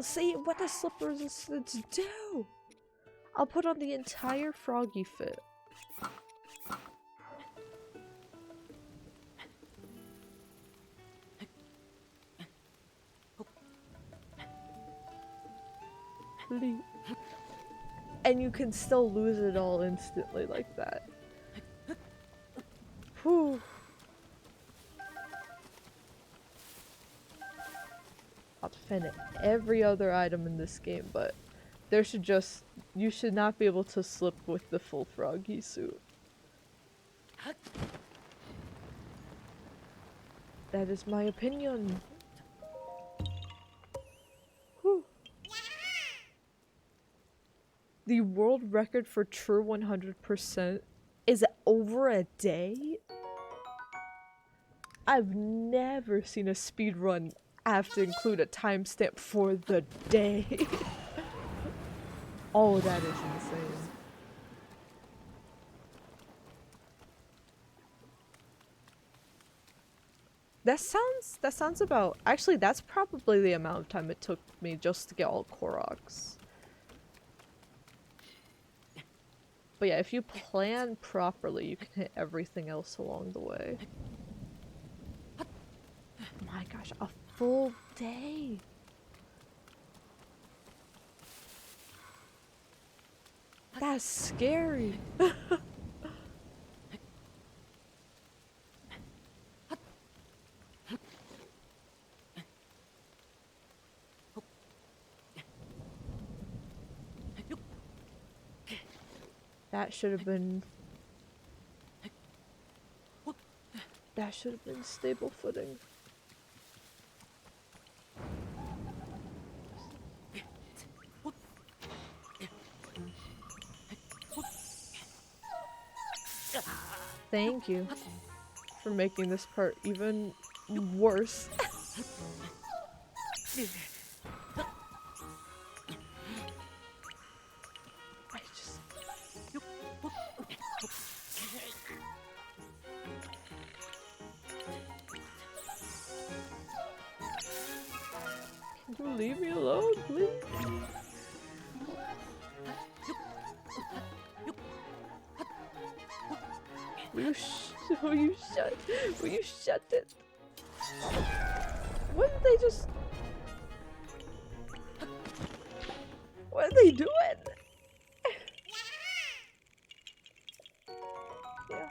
See what the slip resistance do? I'll put on the entire froggy fit. And you can still lose it all instantly like that. Whew. I'll defend every other item in this game, but there should just— you should not be able to slip with the full froggy suit. That is my opinion. Whew. The world record for true 100% is over a day? I've never seen a speedrun have to include a timestamp for the day. Oh, that is insane. That sounds about— actually, that's probably the amount of time it took me just to get all Koroks. But yeah, if you plan properly, you can hit everything else along the way. My gosh, a full day! That's scary! That should have been— that should have been stable footing. Thank you for making this part even worse. Can you leave me alone, please? Will you shut it? What did they just— what are they doing? Yeah.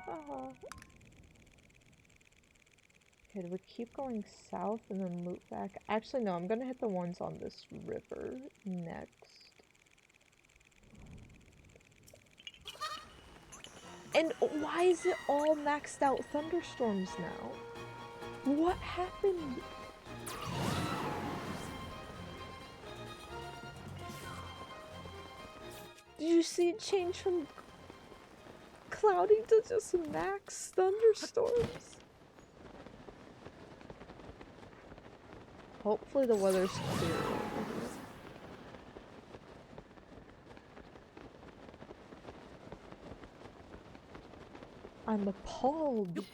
Okay, do we keep going south and then loop back? Actually, no, I'm gonna hit the ones on this river next. And why is it all maxed out thunderstorms now? What happened? Did you see it change from cloudy to just max thunderstorms? Hopefully the weather's clear over here. I'm appalled.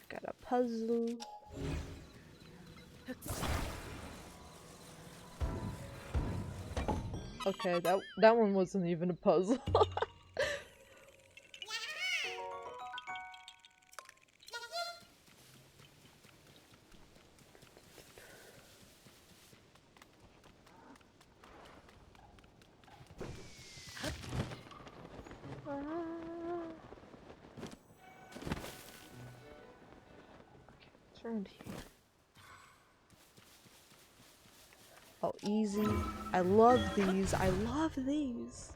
Got a puzzle. Okay, that one wasn't even a puzzle. Around here. Oh, easy. I love these. I love these.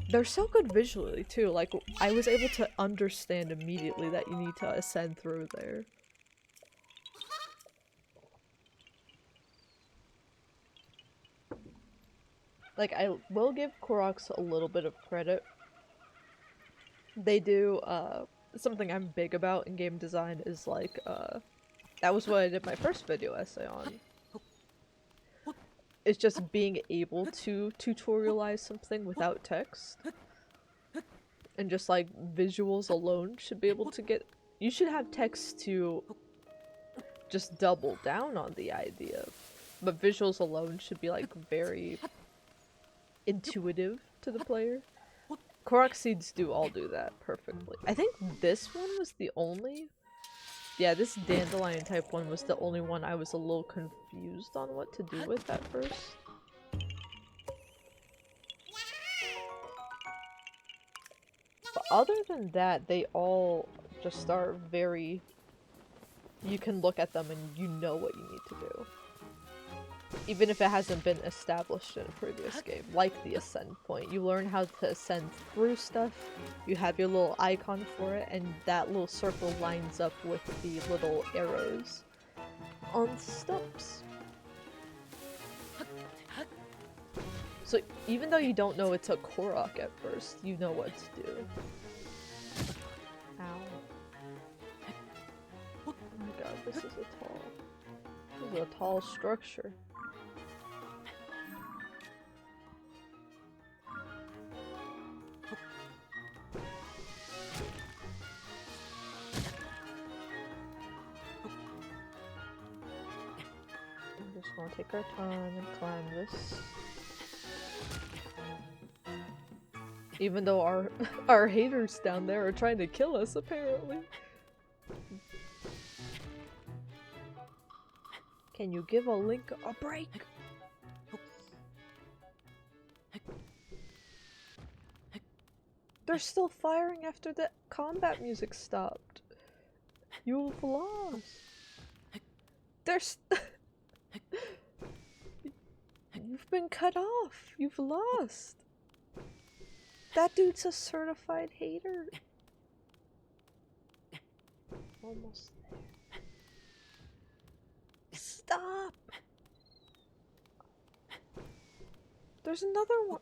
They're so good visually too. Like, I was able to understand immediately that you need to ascend through there. Like, I will give Koroks a little bit of credit. They do, something I'm big about in game design is like, that was what I did my first video essay on. It's just being able to tutorialize something without text. And just like visuals alone should be able to get. You should have text to just double down on the idea. But visuals alone should be like very intuitive to the player. Korok seeds do all do that perfectly. I think this one was the only. Yeah, this dandelion type one was the only one I was a little confused on what to do with at first. But other than that, they all just are very... You can look at them and you know what you need to do. Even if it hasn't been established in a previous game, like the ascend point. You learn how to ascend through stuff, you have your little icon for it, and that little circle lines up with the little arrows on steps. So even though you don't know it's a Korok at first, you know what to do. Ow. Oh my god, this is a tall structure. I'm just gonna take our time and climb this. Even though our haters down there are trying to kill us, apparently. Can you give a Link a break? They're still firing after the combat music stopped. You've lost. You've been cut off. You've lost. That dude's a certified hater. Almost there. Stop! There's another one.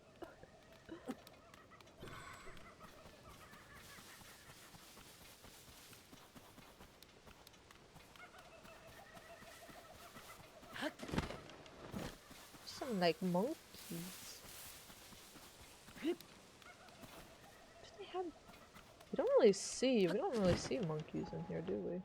Some like monkeys. We don't really see monkeys in here, do we?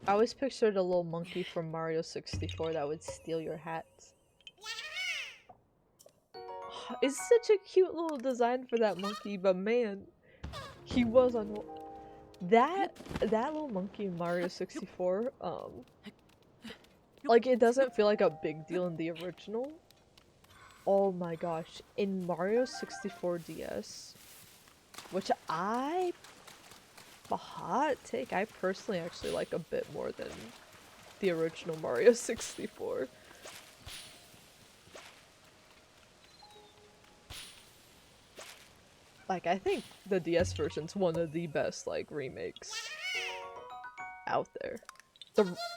I always pictured a little monkey from Mario 64 that would steal your hats. It's such a cute little design for that monkey, but man, he was on that little monkey in Mario 64. Like, it doesn't feel like a big deal in the original. Oh my gosh, in Mario 64 DS, which a hot take, I personally actually like a bit more than the original Mario 64. Like, I think the DS version's one of the best, like, remakes out there.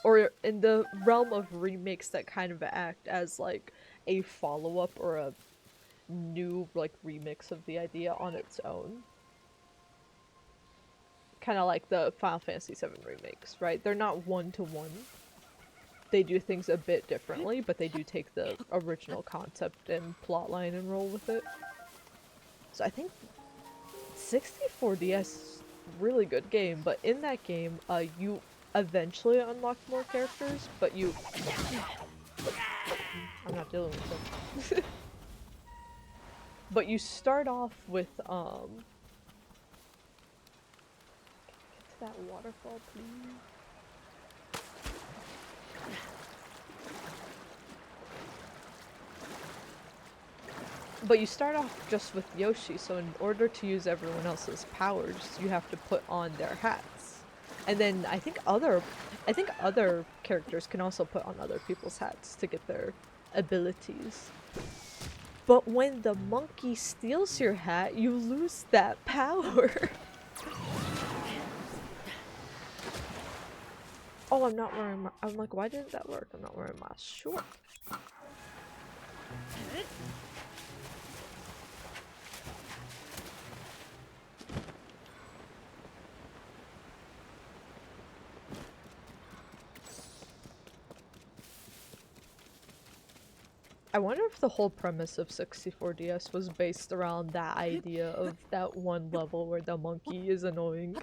Or in the realm of remakes that kind of act as, like, a follow-up or a new, like, remix of the idea on its own. Kind of like the Final Fantasy VII remakes, right? They're not one-to-one. They do things a bit differently, but they do take the original concept and plotline and roll with it. So I think 64DS, really good game, but in that game, you eventually unlock more characters, but you... I'm not dealing with them. But you start off with, Get to that waterfall, please. But you start off just with Yoshi, so in order to use everyone else's powers, you have to put on their hats. And then I think other characters can also put on other people's hats to get their abilities. But when the monkey steals your hat, you lose that power. Oh, I'm not wearing my- I'm like, why didn't that work? I'm not wearing my short. I wonder if the whole premise of 64DS was based around that idea of that one level where the monkey is annoying.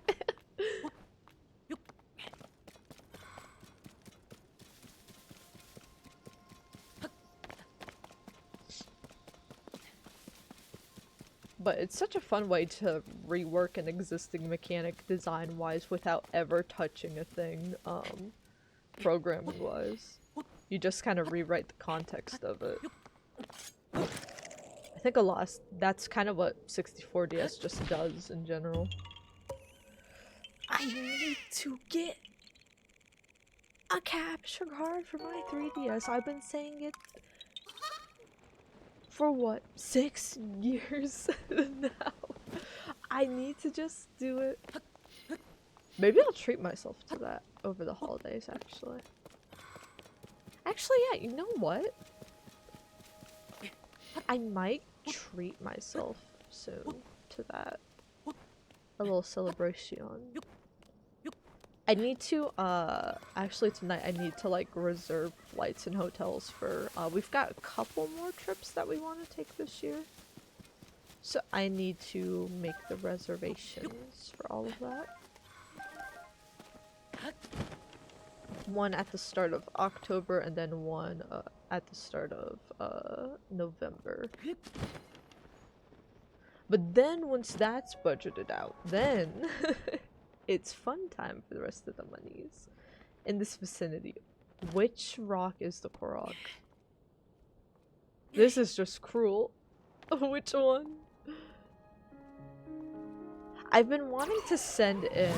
But it's such a fun way to rework an existing mechanic design-wise without ever touching a thing, programming-wise. You just kind of rewrite the context of it. I think that's kind of what 64DS just does in general. I need to get a capture card for my 3DS. I've been saying it for what, 6 years now? I need to just do it. Maybe I'll treat myself to that over the holidays, actually. Actually, yeah, you know what? I might treat myself soon to that. A little celebration. I need to, actually tonight I need to, like, reserve flights and hotels for, we've got a couple more trips that we want to take this year. So I need to make the reservations for all of that. One at the start of October and then one, at the start of, November. But then once that's budgeted out, then it's fun time for the rest of the monies in this vicinity. Which rock is the korok? This is just cruel. Which one? I've been wanting to send in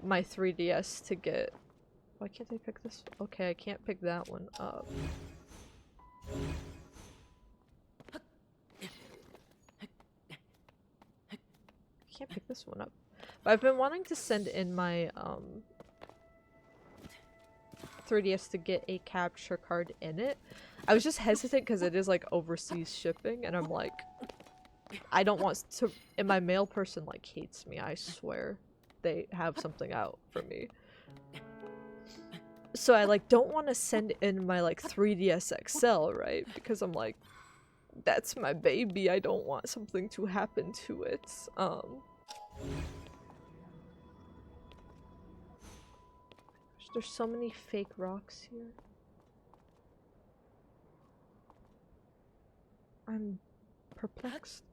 my 3DS to get. Why can't I pick this? Okay, I can't pick that one up. I can't pick this one up. But I've been wanting to send in my 3DS to get a capture card in it. I was just hesitant because it is like overseas shipping, and I'm like, I don't want to. And my mail person like hates me. I swear, they have something out for me. So I like don't want to send in my like 3DS XL, right? Because I'm like, that's my baby. I don't want something to happen to it. There's so many fake rocks here. I'm perplexed.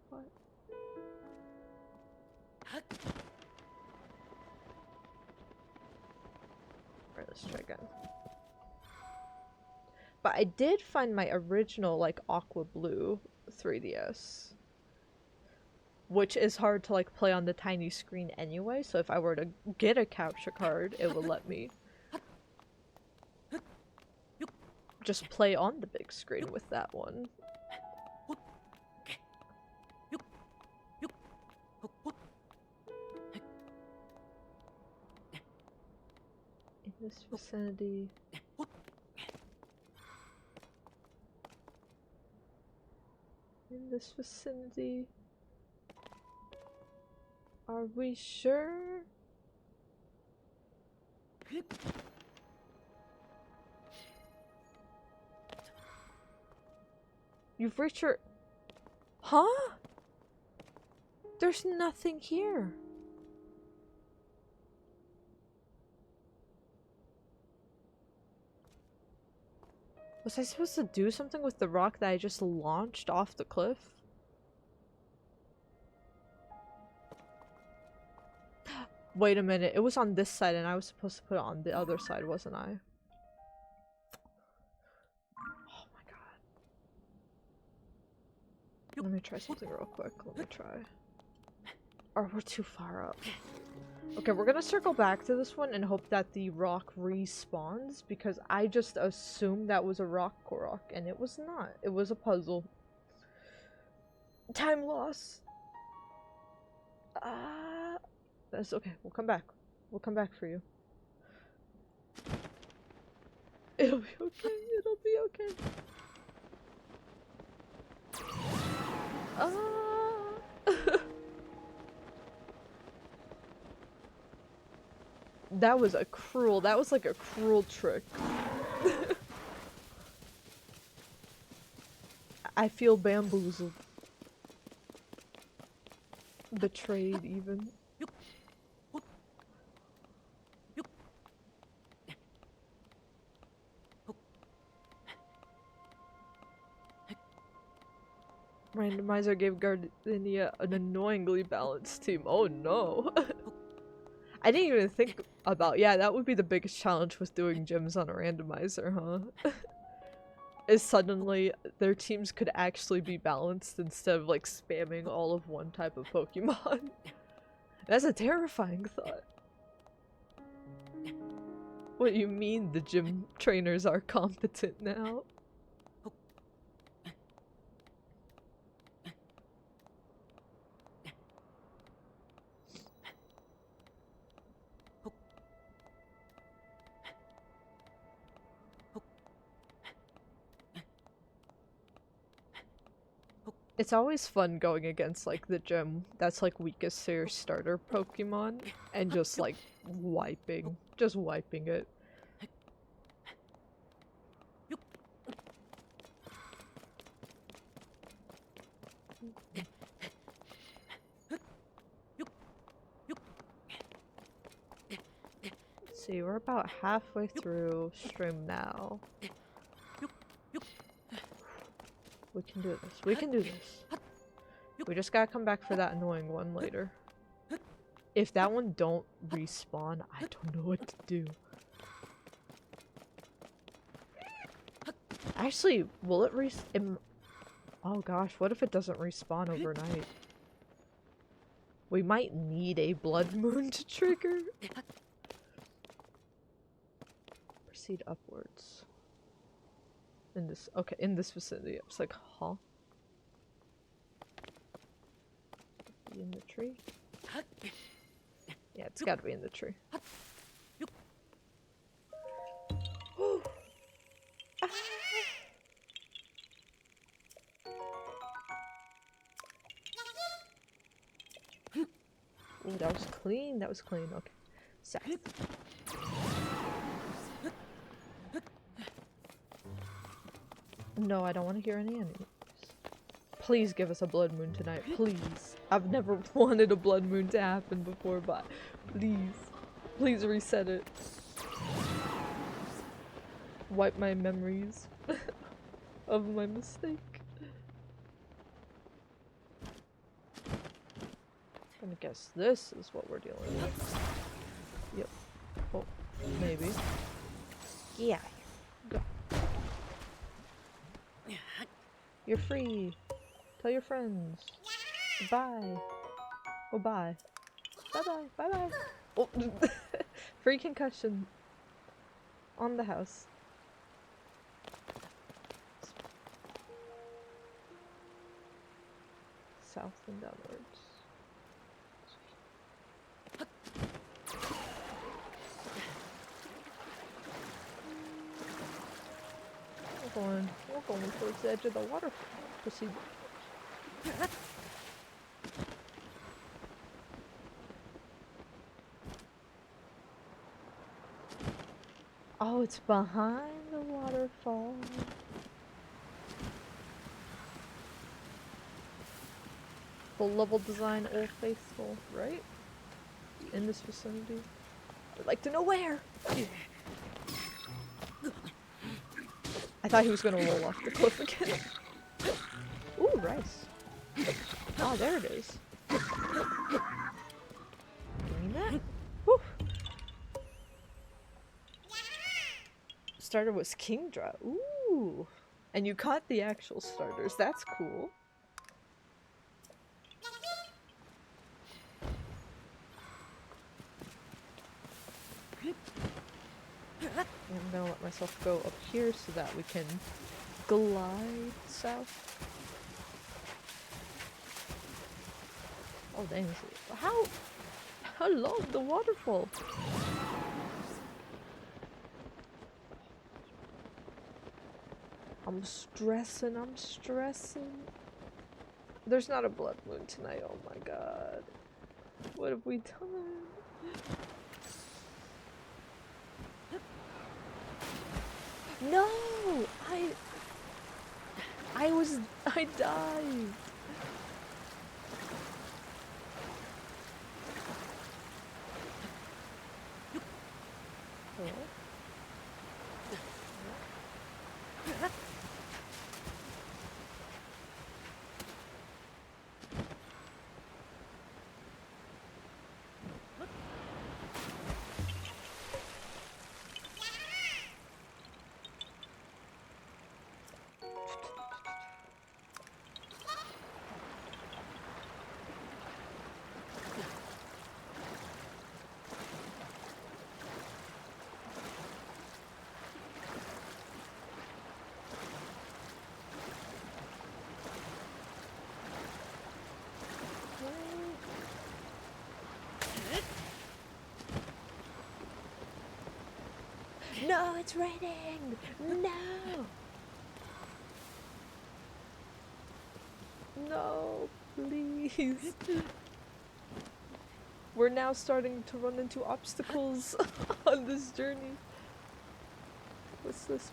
What? Alright, let's try again. But I did find my original, like, aqua blue 3DS. Which is hard to, like, play on the tiny screen anyway, so if I were to get a capture card, it would let me just play on the big screen with that one. In this vicinity... In this vicinity... Are we sure? You've reached your... Huh? There's nothing here. Was I supposed to do something with the rock that I just launched off the cliff? Wait a minute, it was on this side and I was supposed to put it on the other side, wasn't I? Oh my god. Let me try something real quick. Let me try. Or we're too far up. Okay, we're gonna circle back to this one and hope that the rock respawns, because I just assumed that was a rock korok, and it was not. It was a puzzle. Time loss. That's okay. We'll come back. We'll come back for you. It'll be okay. It'll be okay. That was like a cruel trick. I feel bamboozled. Betrayed, even. Randomizer gave Gardenia an annoyingly balanced team. Oh no. I didn't even think about, yeah, that would be the biggest challenge with doing gyms on a randomizer, huh? Is suddenly their teams could actually be balanced instead of like spamming all of one type of Pokemon. That's a terrifying thought. What do you mean the gym trainers are competent now? It's always fun going against like the gym that's like weakest to your starter Pokemon and just like wiping it. Let's see, we're about halfway through stream now. We can do this. We can do this. We just gotta come back for that annoying one later. If that one don't respawn, I don't know what to do. Actually, will it oh gosh, what if it doesn't respawn overnight? We might need a blood moon to trigger. Proceed upwards. In this, okay, in this vicinity. I was like, huh? Be in the tree? Yeah, it's gotta be in the tree. Ooh, that was clean. That was clean. Okay. South. No, I don't want to hear any enemies. Please give us a blood moon tonight. Please. I've never wanted a blood moon to happen before, but please. Please reset it. Wipe my memories of my mistake. I'm gonna guess this is what we're dealing with. Yep. Oh, maybe. Yeah. Go. You're free. Tell your friends. Goodbye. Goodbye. Bye-bye. Bye-bye. Oh, free concussion. On the house. South and downwards. We're going towards the edge of the waterfall. Proceed. Oh, it's behind the waterfall. Full level design, Old Faithful, right? In this vicinity. I'd like to know where! I thought he was gonna roll off the cliff again. Ooh, rice. Oh, there it is. Doing that. Whew. Starter was Kingdra. Ooh. And you caught the actual starters. That's cool. I'm gonna let myself go up here so that we can glide south. Oh dang, how long the waterfall? I'm stressing. There's not a blood moon tonight, oh my god. What have we done? No! I died! Hello? No, it's raining! No! No, please. We're now starting to run into obstacles on this journey. What's this?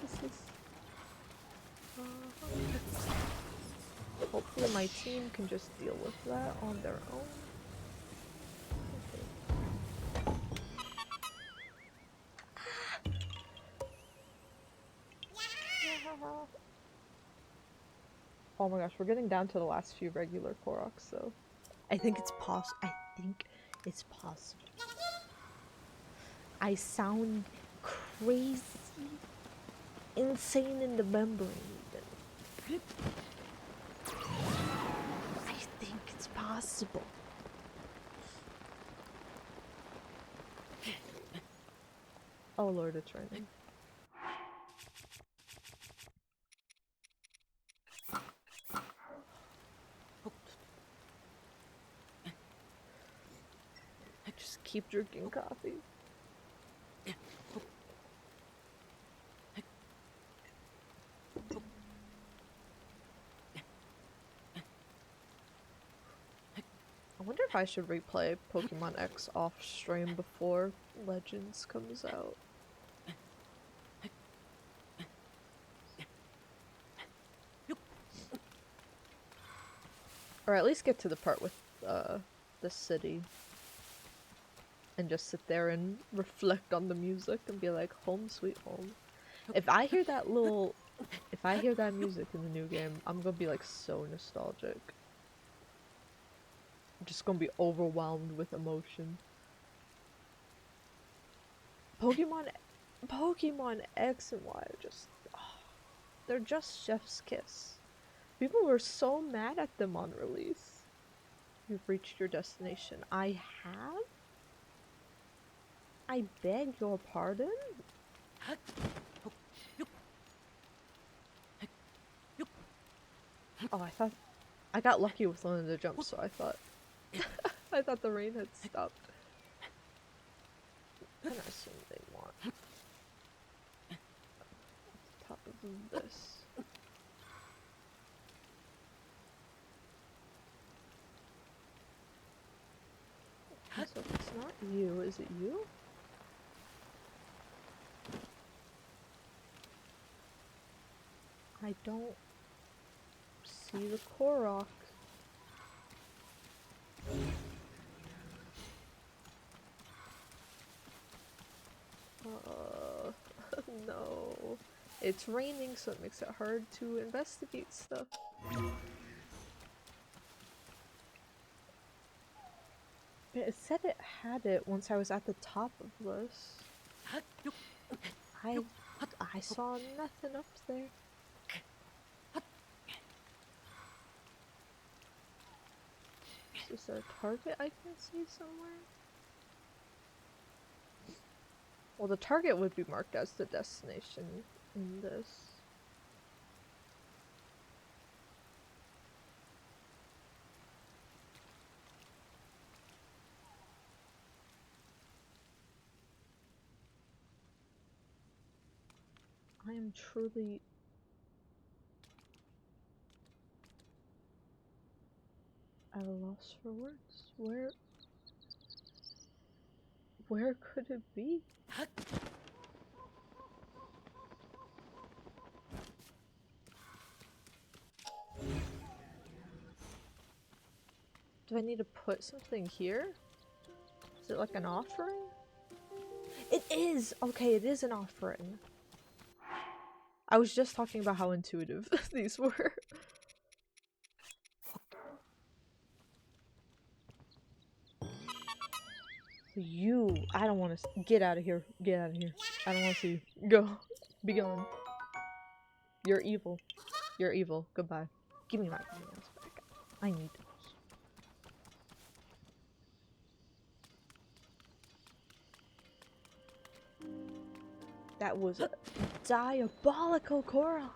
Hopefully my team can just deal with that on their own. Oh my gosh, we're getting down to the last few regular Koroks, so I think it's possible. I sound crazy, insane in the membrane. I think it's possible. Oh lord, it's raining. Just keep drinking coffee. I wonder if I should replay Pokemon X off stream before Legends comes out. Or at least get to the part with the city. And just sit there and reflect on the music and be like, home sweet home. If I hear that music in the new game, I'm gonna be like so nostalgic. I'm just gonna be overwhelmed with emotion. Pokemon X and Y are just, they're just chef's kiss. People were so mad at them on release. You've reached your destination. I have? I beg your pardon? Oh, I got lucky with one of the jumps, so I thought the rain had stopped. And I assume they want top of this. So if it's not you, is it you? I don't see the Korok. No. It's raining, so it makes it hard to investigate stuff. It said it had it once I was at the top of this. I saw nothing up there. Is there a target I can see somewhere? Well, the target would be marked as the destination in this. I am truly... at a loss for words. Where could it be? Do I need to put something here? Is it like an offering? It is! Okay, it is an offering. I was just talking about how intuitive these were. I don't want to get out of here. Get out of here. I don't want to see you. Go. Be gone. You're evil. You're evil. Goodbye. Give me my hands back. I need those. That was a diabolical korok.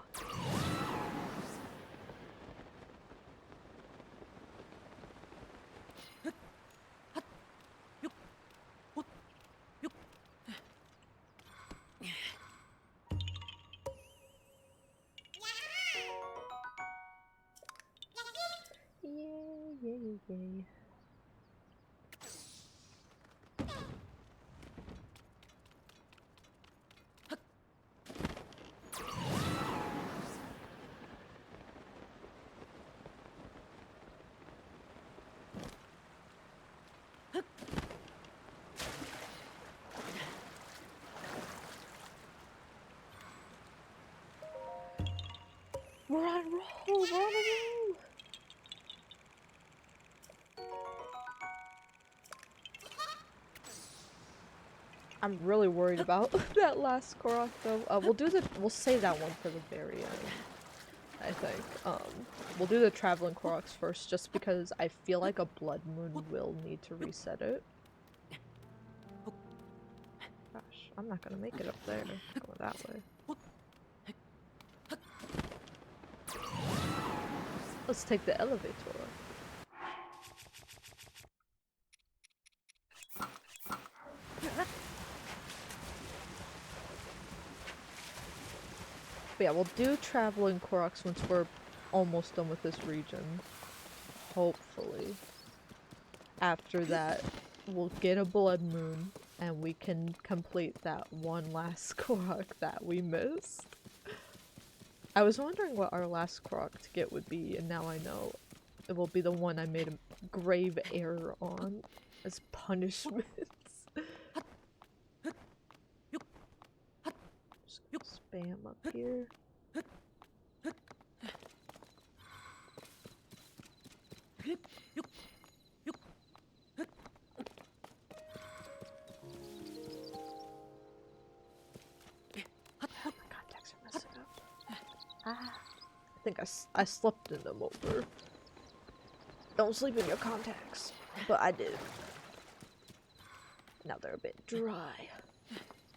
Yay. We're on a roll! We're on a roll! I'm really worried about that last korok though. We'll save that one for the very end, I think. We'll do the traveling koroks first just because I feel like a blood moon will need to reset it. Gosh, I'm not gonna make it up there. Go that way. Let's take the elevator. But yeah, we'll do traveling koroks once we're almost done with this region. Hopefully. After that, we'll get a blood moon and we can complete that one last korok that we missed. I was wondering what our last korok to get would be, and now I know. It will be the one I made a grave error on as punishment. Just spam up here. My contacts are messing up. Ah. I think I slept in them over. Don't sleep in your contacts. But I did. Now they're a bit dry.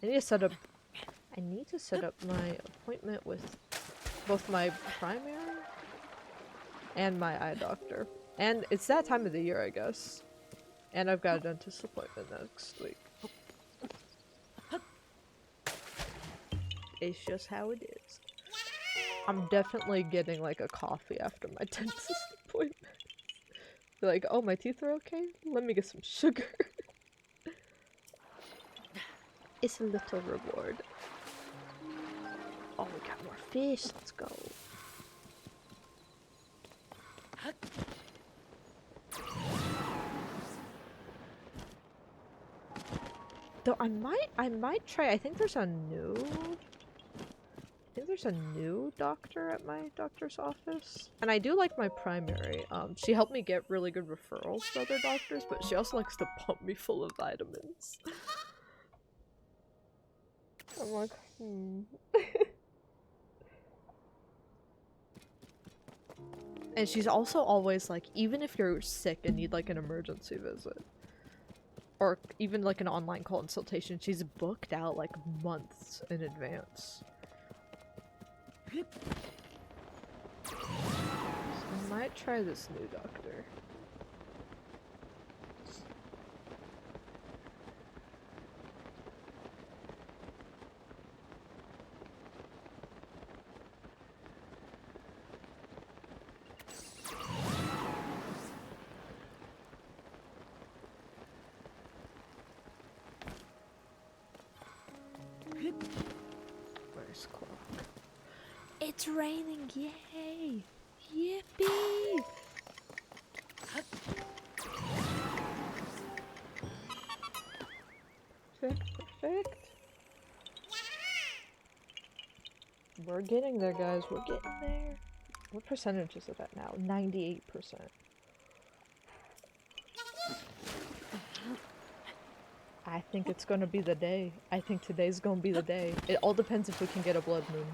I need to set up my appointment with both my primary and my eye doctor. And it's that time of the year, I guess. And I've got a dentist appointment next week. It's just how it is. I'm definitely getting like a coffee after my dentist appointment. Be like, oh, my teeth are okay? Let me get some sugar. It's a little reward. Oh, we got more fish. Let's go. Though I might try. I think there's a new doctor at my doctor's office. And I do like my primary. She helped me get really good referrals to other doctors, but she also likes to pump me full of vitamins. I'm like, And she's also always like, even if you're sick and need like an emergency visit, or even like an online consultation, she's booked out like months in advance. So I might try this new doctor. It's raining, yay! Yippee! Perfect. We're getting there, guys. We're getting there. What percentage is it at now? 98%. I think it's gonna be the day. I think today's gonna be the day. It all depends if we can get a blood moon.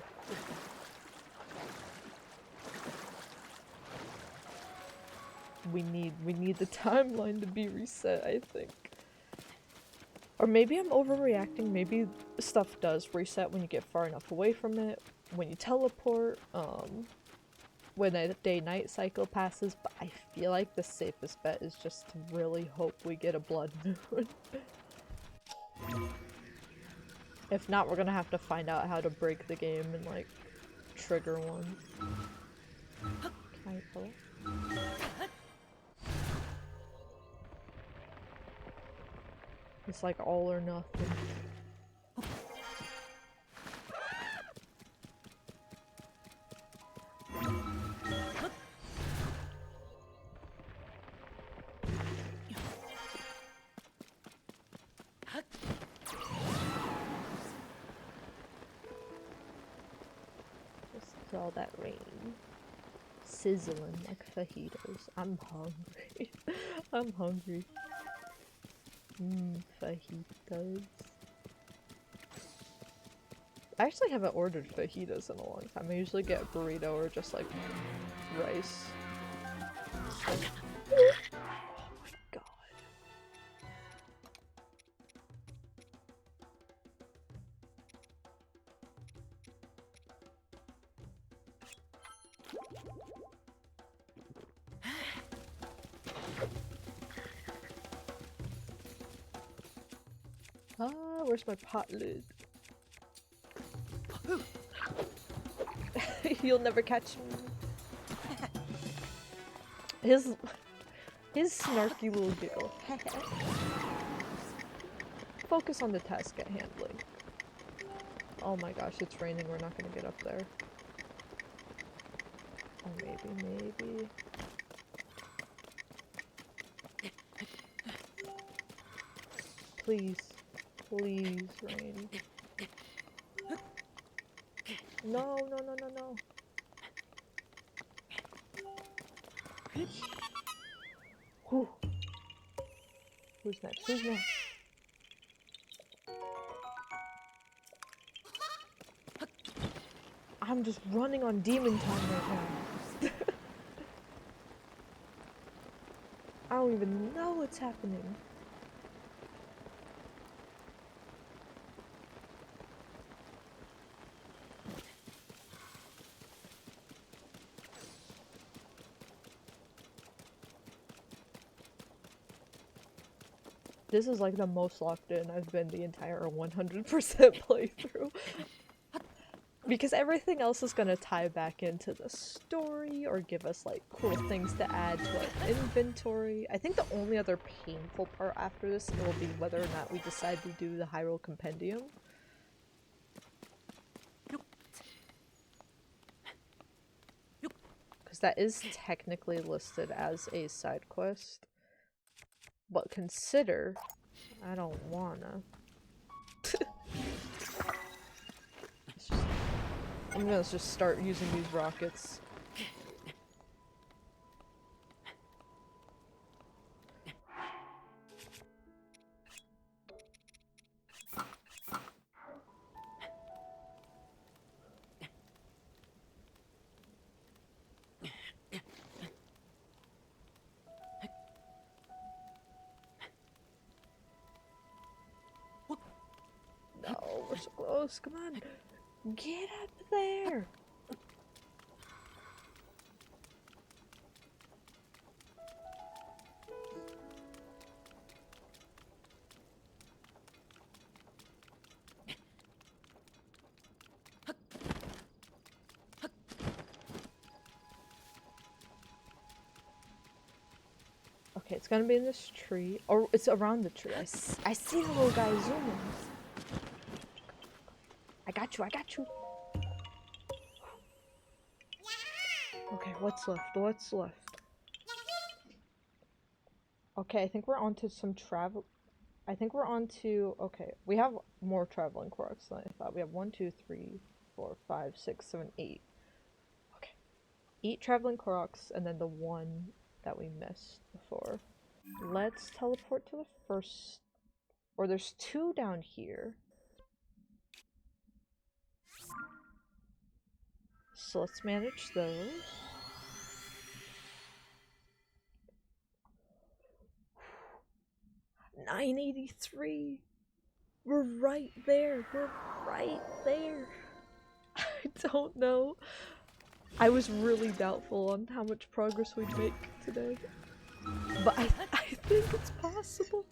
We need the timeline to be reset, I think. Or maybe I'm overreacting. Maybe stuff does reset when you get far enough away from it, when you teleport, when a day-night cycle passes, but I feel like the safest bet is just to really hope we get a blood moon. If not, we're gonna have to find out how to break the game and, like, trigger one. Can I pull? It's like all or nothing. Just all that rain. Sizzling like fajitas. I'm hungry. I'm hungry. Fajitas. I actually haven't ordered fajitas in a long time. I usually get burrito or just like rice. So. Oh my god. Ah, where's my pot lid? You'll never catch me. His snarky little giggle. Focus on the task at handling. Oh my gosh, it's raining. We're not gonna get up there. Oh, maybe. Please, rain. No. Whew. Who's next? I'm just running on demon time right now. I don't even know what's happening. This is like the most locked in I've been the entire 100% playthrough. Because everything else is gonna tie back into the story or give us like cool things to add to our inventory. I think the only other painful part after this will be whether or not we decide to do the Hyrule Compendium. Because that is technically listed as a side quest. But consider, I don't wanna. I'm gonna just start using these rockets. No, we're so close, come on! Get up there! Okay, it's gonna be in this tree. Or it's around the tree. I see the little guy zooming. I got you. What's left? What's left? Okay, I think we're on to some travel. I think we're on to. Okay, we have more traveling koroks than I thought. We have 1, 2, 3, 4, 5, 6, 7, 8. Okay. 8 traveling koroks, and then the one that we missed before. Let's teleport to the first. Or there's 2 down here. So let's manage those. 983. We're right there. We're right there. I don't know. I was really doubtful on how much progress we'd make today. But I think it's possible.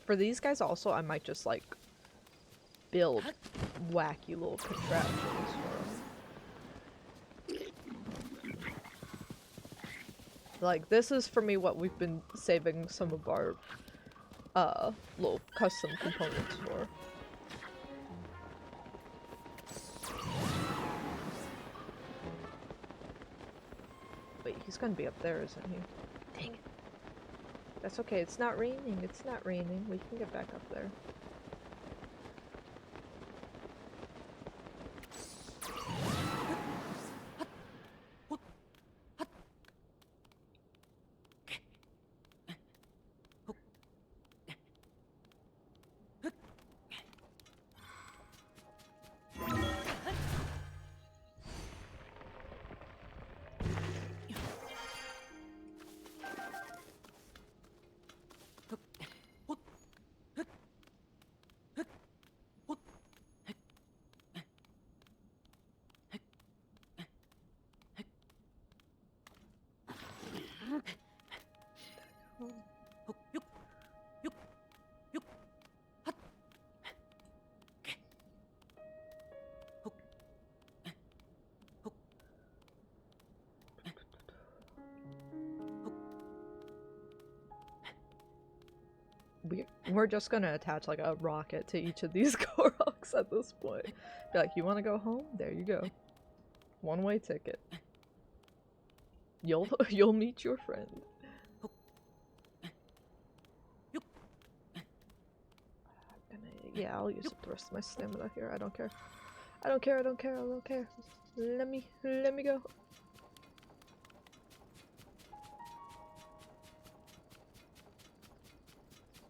For these guys also, I might just like build wacky little contraptions for them. Like, this is for me what we've been saving some of our little custom components for. Wait, he's gonna be up there, isn't he? Dang it. That's okay, it's not raining, it's not raining. We can get back up there. We're just gonna attach like a rocket to each of these koroks at this point. Be like, you wanna go home? There you go. One-way ticket. You'll meet your friend. Yeah, I'll use up the rest of my stamina here. I don't care. I don't care, I don't care, I don't care. Let me go.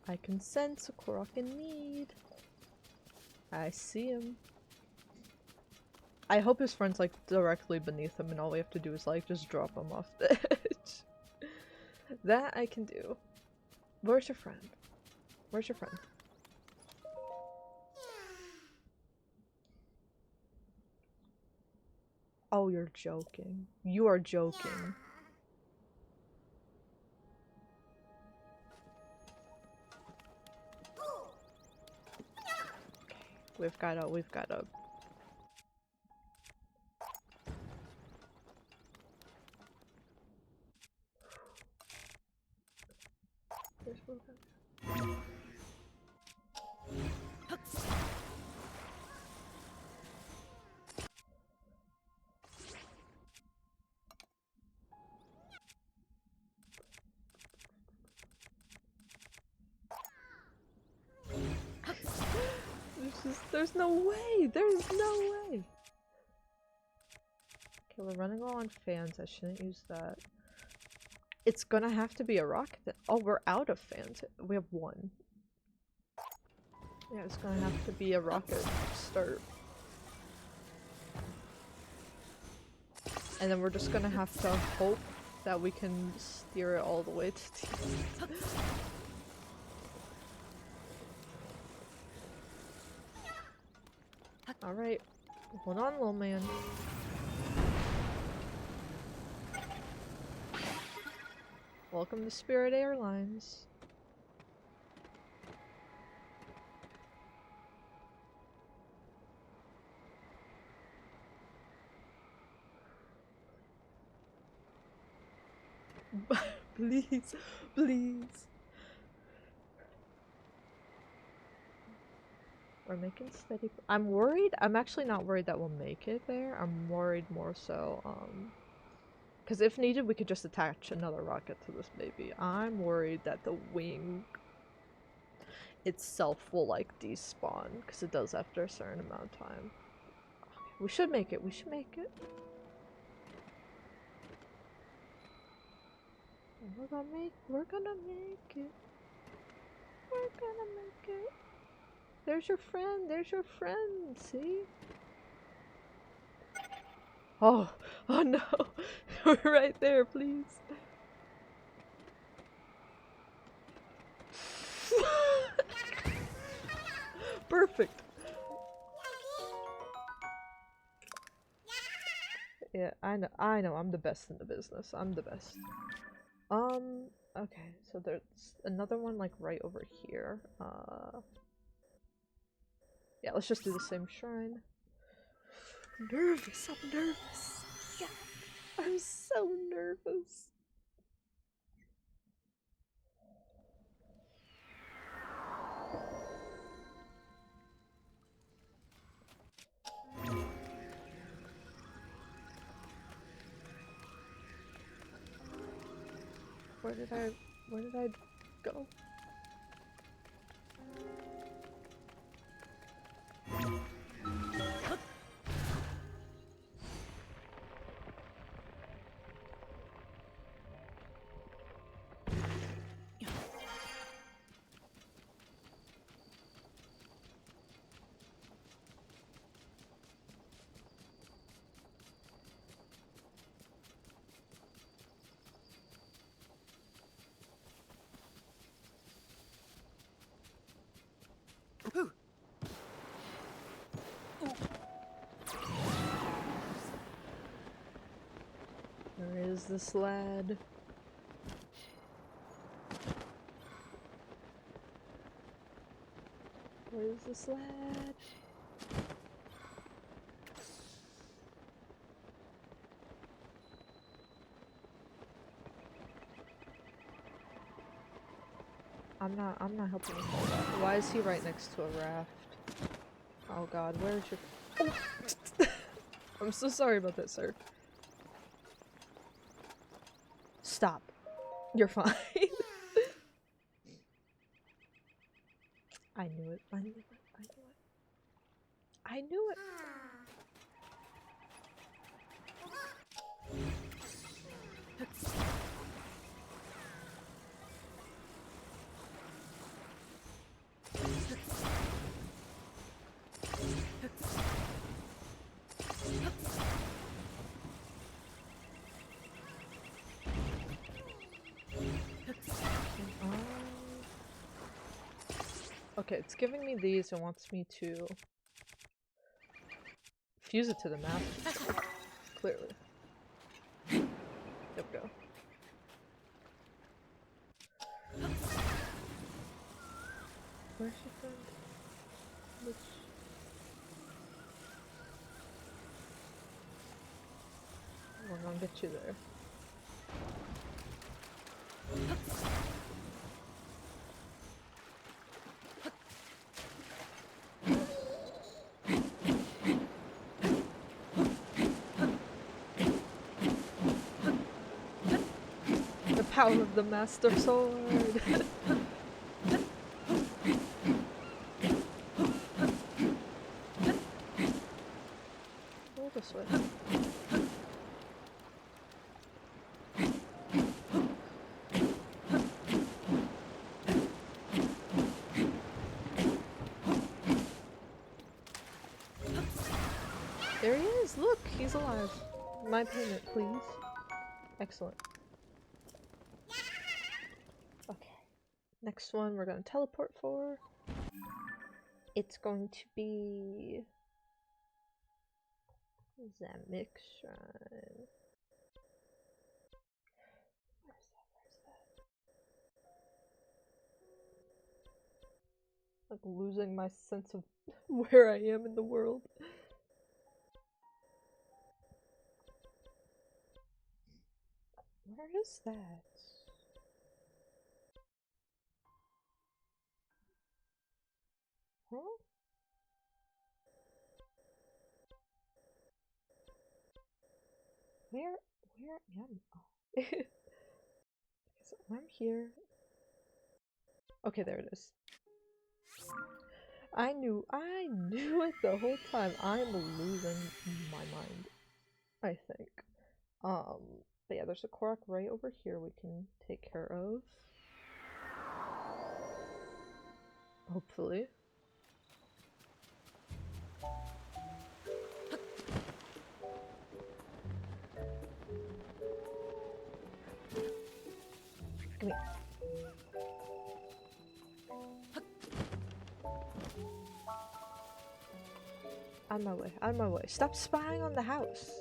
I can sense a korok in need. I see him. I hope his friend's like directly beneath him and all we have to do is like just drop him off the edge. That I can do. Where's your friend? Where's your friend? Oh, you're joking. You are joking. We've got a there's no way! There's no way! Okay, we're running low on fans. I shouldn't use that. It's gonna have to be a rocket then. Oh, we're out of fans. We have 1. Yeah, it's gonna have to be a rocket start. And then we're just gonna have to hope that we can steer it all the way to the end. Alright. Hold on, little man. Welcome to Spirit Airlines. Please, please. We're making steady. I'm worried. I'm actually not worried that we'll make it there. I'm worried more so, because if needed, we could just attach another rocket to this baby. I'm worried that the wing itself will, like, despawn, because it does after a certain amount of time. Okay, we should make it. We should make it. We're gonna make it. We're gonna make it. There's your friend, see? Oh no. We're right there, please. Perfect. Yeah, I know, I'm the best in the business. I'm the best. Okay, so there's another one, like, right over here. Yeah, let's just do the same shrine. I'm nervous. Yeah, I'm so nervous. Where did I go? Where is this lad? Where is this lad? I'm not helping with all that. Why is he right next to a raft? Oh god, where's your— oh. I'm so sorry about that, sir. Stop. You're fine. I knew it. I knew it. I knew it. I knew it. Okay, it's giving me these and wants me to fuse it to the map. Clearly. There we go. Where's your friend? Which— we're gonna get you there. The power of the Master Sword! Go this way. There he is! Look! He's alive! My payment, please. Excellent. Okay. Next one we're gonna teleport for. It's going to be Zamek Shrine. Where's that? Like, losing my sense of where I am in the world. Where is that? Huh? Where am I? So I'm here. Okay, there it is. I knew it the whole time. I'm losing my mind, I think. But yeah, there's a korok right over here we can take care of. Hopefully. Come here. On my way, on my way. Stop spying on the house.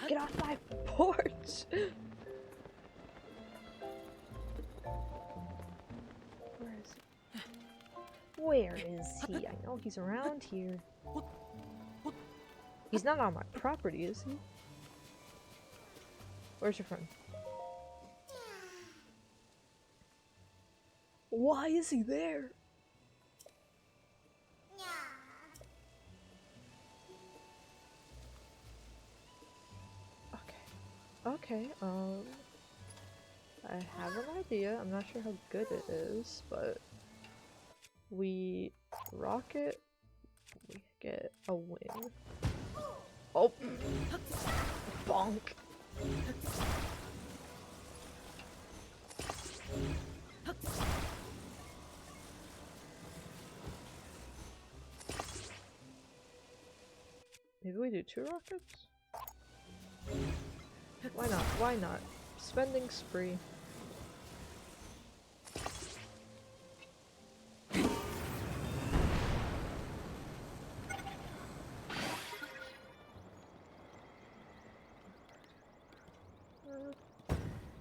Get off my porch! Where is he? I know he's around here. He's not on my property, is he? Where's your friend? Why is he there? Okay, I have an idea. I'm not sure how good it is, but we rocket, we get a wing. Oh! Bonk! Maybe we do 2 rockets? Why not? Why not? Spending spree.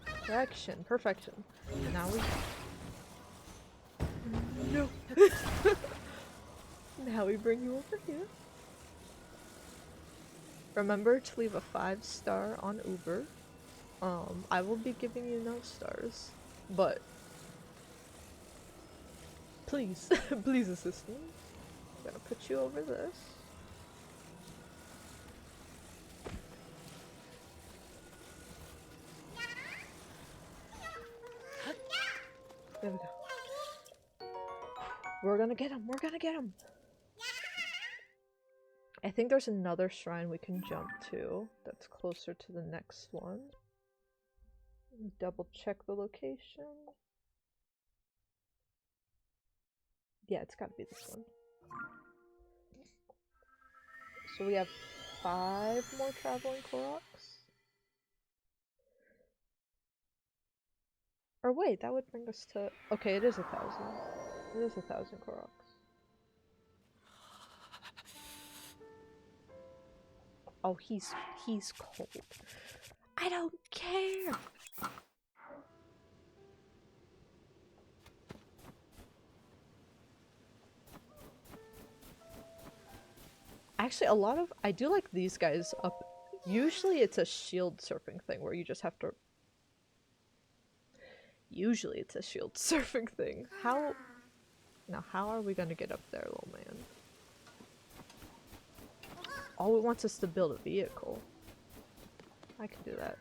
Perfection, perfection. Now we... No! Now we bring you over here. Remember to leave a 5-star on Uber. I will be giving you no stars, but please, please assist me. I'm gonna put you over this. There we go. We're gonna get him, we're gonna get him! I think there's another shrine we can jump to that's closer to the next one. Double check the location. Yeah, it's gotta be this one. So we have 5 more traveling koroks. Or wait, that would bring us to... Okay, it is 1,000. It is 1,000 koroks. Oh, he's cold. I don't care! Actually, I do like these guys up. Usually it's a shield surfing thing where you just have to... Usually it's a shield surfing thing. How... Now, how are we gonna get up there, little man? All it wants us to build a vehicle. I can do that.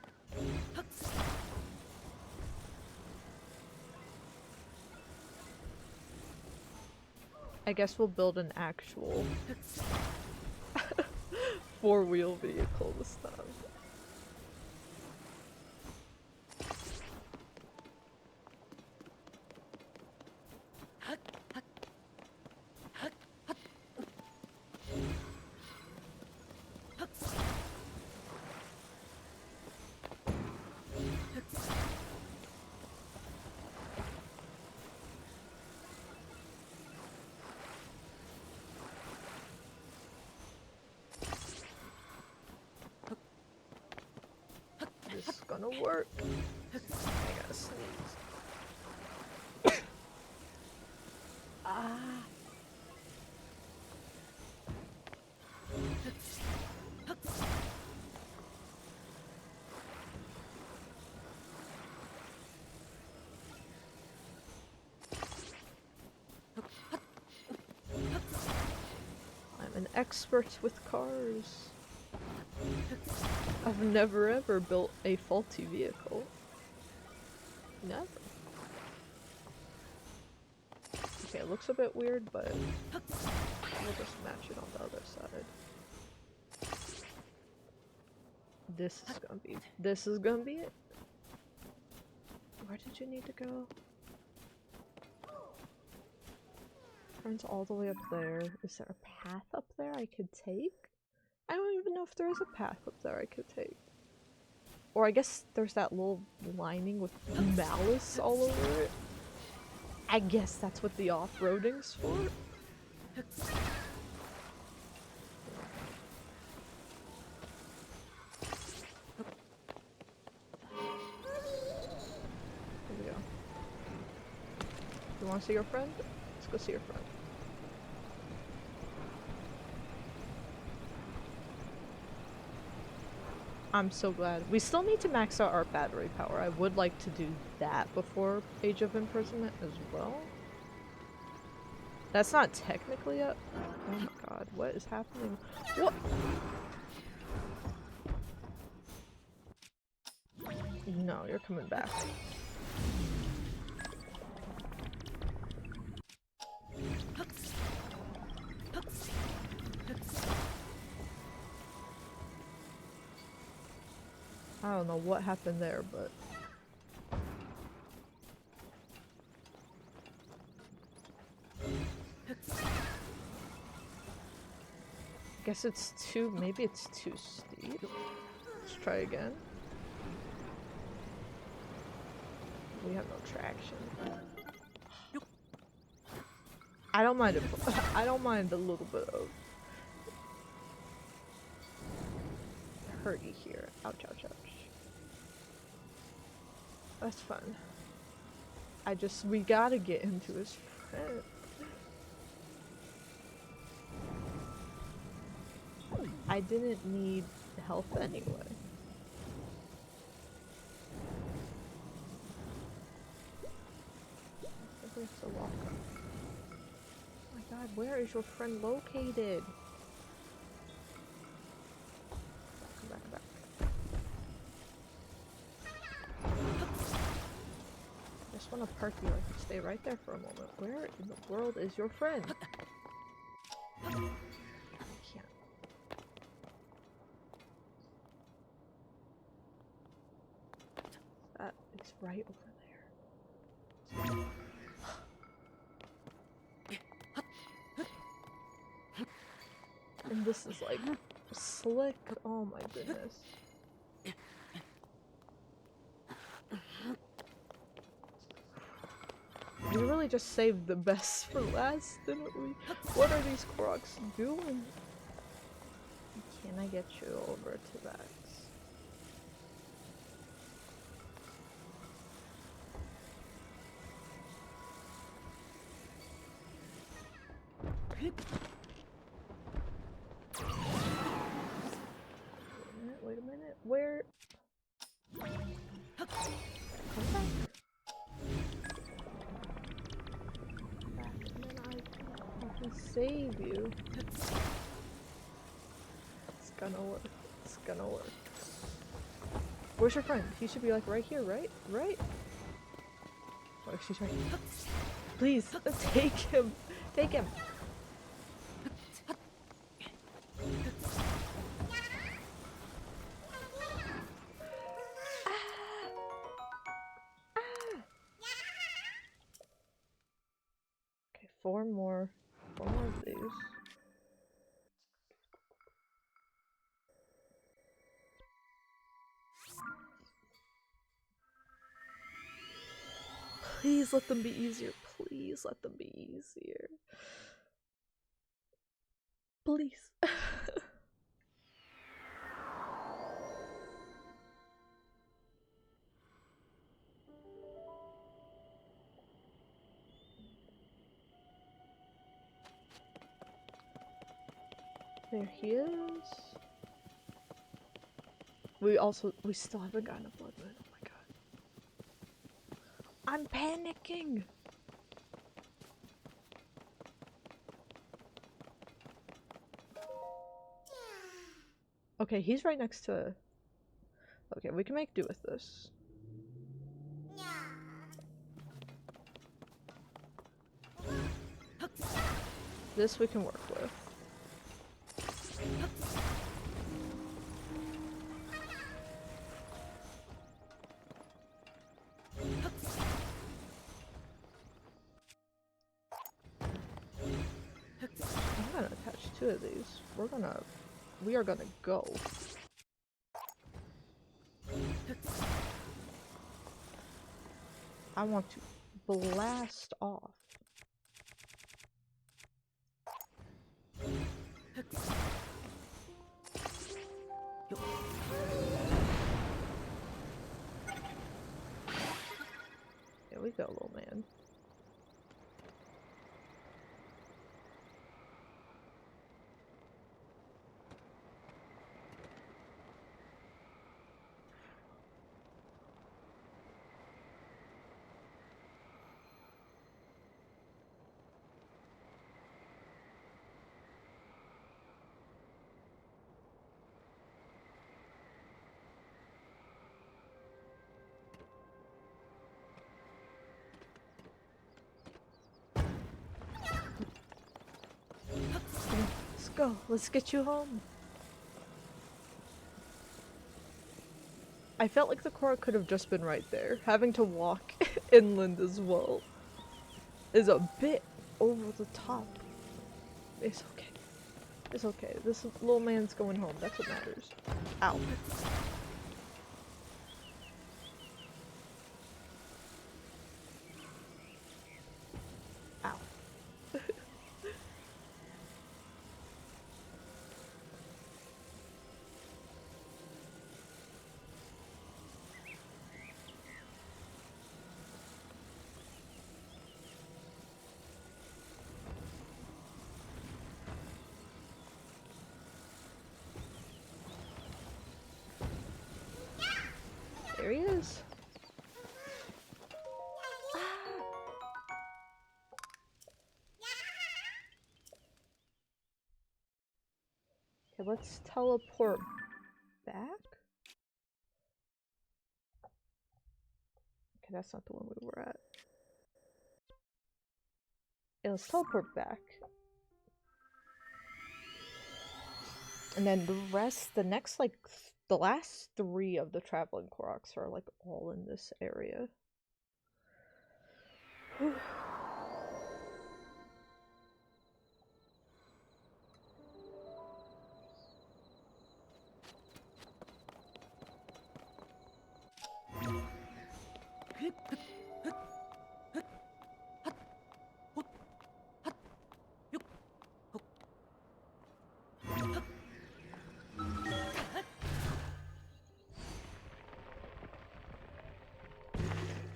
I guess we'll build an actual 4-wheel vehicle this time. This is gonna work. I gotta sneeze. Ah. expert with cars. I've never ever built a faulty vehicle. Never. Okay, it looks a bit weird, but we'll just match it on the other side. This is gonna be it. Where did you need to go? Turns all the way up there. Is there a path up there I could take? I don't even know if there is a path up there I could take. Or I guess there's that little lining with malice all over it. I guess that's what the off-roading's for. Here we go. You want to see your friend? Let's go see your friend. I'm so glad. We still need to max out our battery power. I would like to do that before Age of Imprisonment as well. That's not technically up. Oh my god, what is happening? What? No, you're coming back. I don't know what happened there, but... Guess it's too... maybe it's too steep. Let's try again. We have no traction. I don't mind I don't mind a little bit of hurty here. Ouch, ouch, ouch. That's fun. We gotta get into his friend. I didn't need help anyway. I think we have to walk up. Oh my god, where is your friend located? Come back, come back. I just want to park you, like, stay right there for a moment. Where in the world is your friend? I can't. That is right over there. And this is like slick. Oh my goodness. We really just saved the best for last, didn't we? What are these Koroks doing? Can I get you over to that? Wait a minute, where? Come back. And then I can save you. It's gonna work. It's gonna work. Where's your friend? He should be like right here, right? Right? Oh, she's right here. Please, take him. Take him. Okay, four more of these. Please let them be easier. Please let them be easier. Please. There he is. We still haven't gotten a blood moon. Oh my god. I'm panicking. Okay, he's right next to... Okay, we can make do with this. This we can work with. I'm gonna attach 2 of these. We are gonna go. I want to blast off. Here we go, little man. Let's go. Let's get you home. I felt like the korok could have just been right there. Having to walk inland as well is a bit over the top. It's okay. It's okay. This little man's going home. That's what matters. Ow. Ow. There he is. Okay, let's teleport back. Okay, that's not the one we were at. Yeah, let's teleport back. And then the rest, the next, like, the last 3 of the traveling koroks are, like, all in this area. Whew.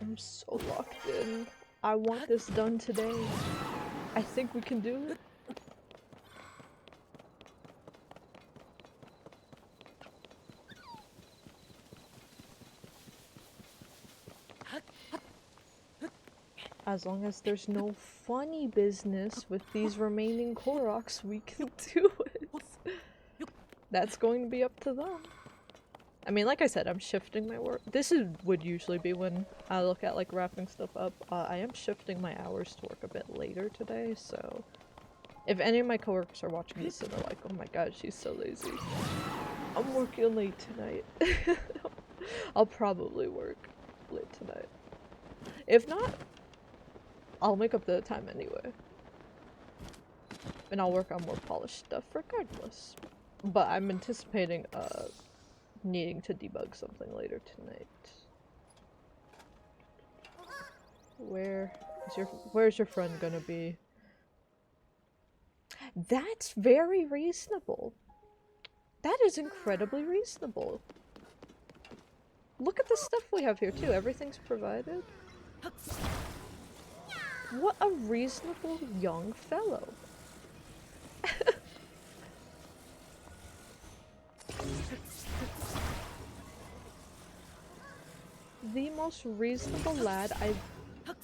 I'm so locked in. I want this done today. I think we can do it. As long as there's no funny business with these remaining koroks, we can do it. That's going to be up to them. I mean, like I said, I'm shifting my work. Would usually be when I look at, like, wrapping stuff up. I am shifting my hours to work a bit later today, so... If any of my coworkers are watching this and they're like, oh my god, she's so lazy. I'm working late tonight. I'll probably work late tonight. If not, I'll make up the time anyway. And I'll work on more polished stuff regardless. But I'm anticipating, needing to debug something later tonight. Where's your friend gonna be? That's very reasonable. That is incredibly reasonable. Look at the stuff we have here too. Everything's provided. What a reasonable young fellow. The most reasonable lad I've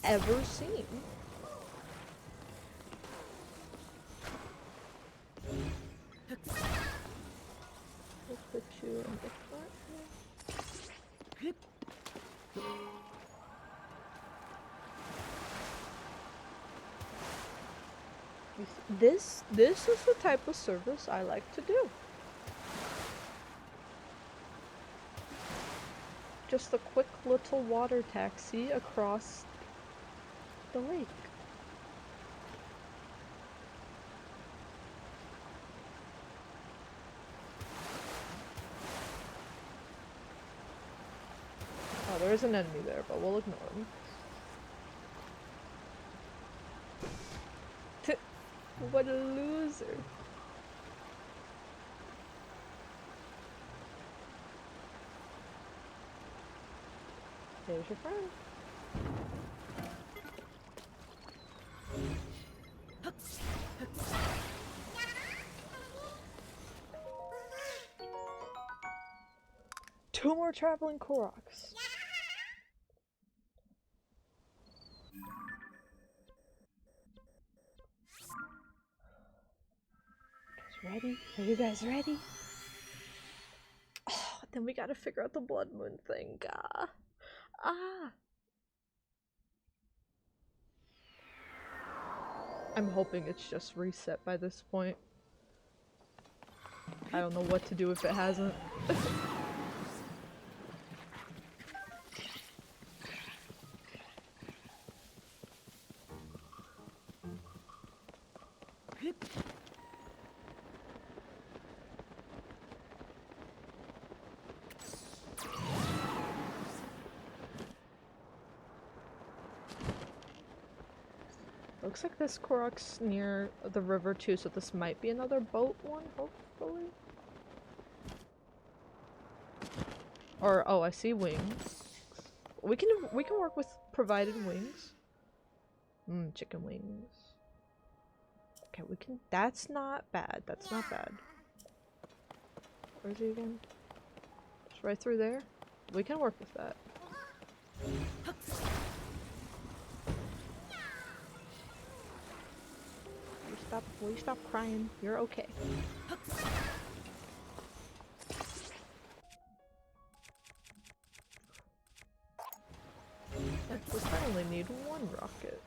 ever seen. Let's put in the front here. This is the type of service I like to do. Just a quick little water taxi across the lake. Oh, there is an enemy there, but we'll ignore him. What a loser. There's your friend. Two more traveling koroks. Ready? Are you guys ready? Oh, then we gotta figure out the blood moon thing. I'm hoping it's just reset by this point. I don't know what to do if it hasn't. Looks like this korok's near the river too, so this might be another boat one, hopefully. Or oh, I see wings. We can work with provided wings. Chicken wings. Okay, we can. That's not bad. That's not bad. Where's he again? It's right through there. We can work with that. Will you stop crying? You're okay. We only need one rocket.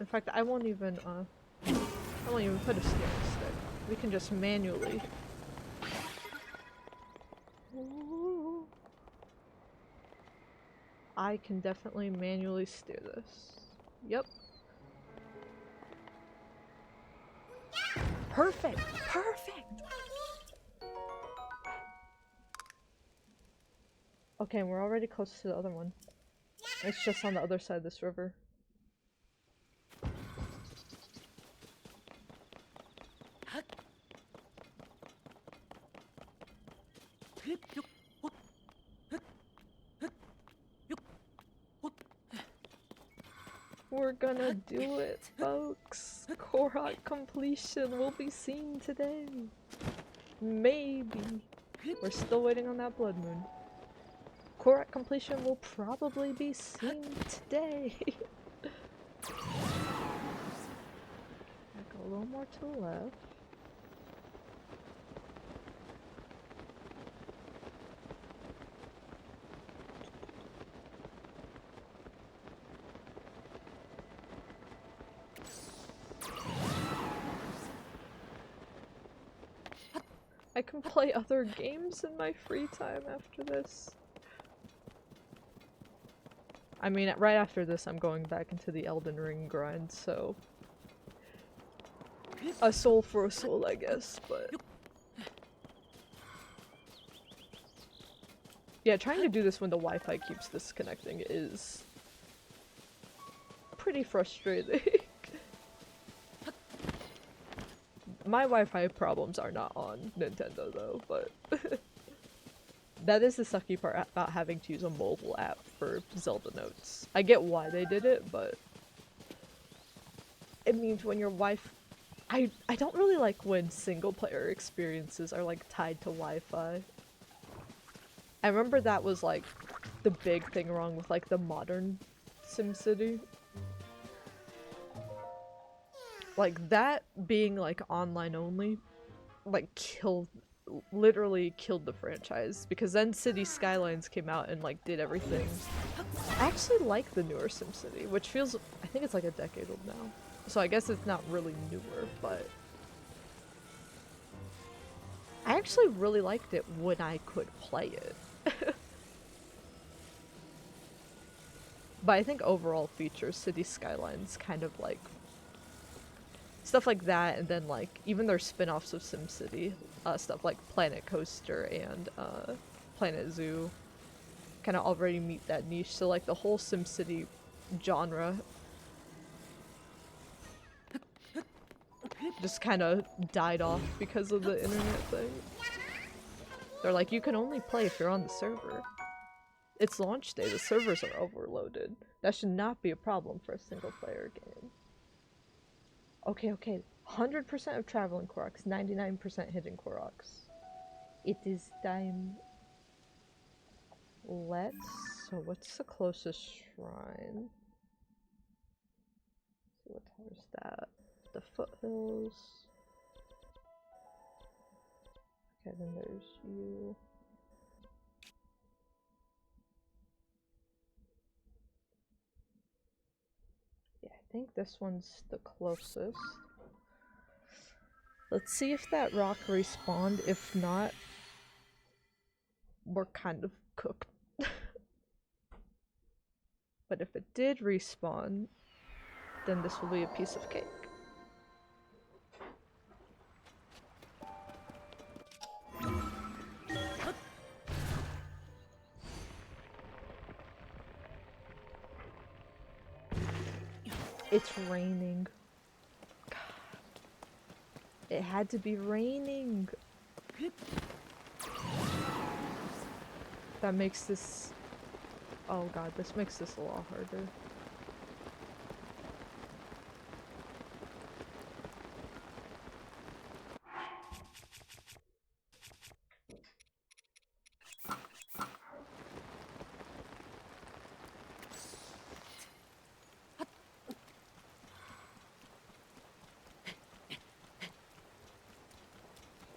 In fact, I won't even put a steering stick. We can just manually. Ooh. I can definitely manually steer this. Yep. Perfect! Perfect! Okay, and we're already close to the other one. It's just on the other side of this river. We're gonna do it, folks! Korok completion will be seen today! Maybe. We're still waiting on that blood moon. Korok completion will probably be seen today! Go a little more to the left. I can play other games in my free time after this. I mean, right after this I'm going back into the Elden Ring grind, so... a soul for a soul, I guess, but... yeah, trying to do this when the Wi-Fi keeps disconnecting is... pretty frustrating. My Wi-Fi problems are not on Nintendo though, but that is the sucky part about having to use a mobile app for Zelda notes. I get why they did it, but it means when your Wi-Fi... I don't really like when single player experiences are like tied to Wi-Fi. I remember that was like the big thing wrong with like the modern SimCity. Like, that being, like, online only, like, literally killed the franchise, because then City Skylines came out and, like, did everything. I actually like the newer SimCity, which feels, I think it's like a decade old now. So I guess it's not really newer, but I actually really liked it when I could play it. But I think overall features City Skylines kind of like stuff like that, and then like even their spin-offs of SimCity, stuff like Planet Coaster and Planet Zoo kind of already meet that niche. So like the whole SimCity genre just kind of died off because of the internet thing. They're like, you can only play if you're on the server. It's launch day, the servers are overloaded. That should not be a problem for a single player game. Okay, okay. 100% of traveling Koroks, 99% hidden Koroks. It is time. So what's the closest shrine? Let's see what tower's that? The foothills. Okay, then there's you. Yeah, I think this one's the closest. Let's see if that rock respawned. If not, we're kind of cooked. But if it did respawn, then this will be a piece of cake. It's raining. God. It had to be raining. That makes this... Oh god, this makes this a lot harder.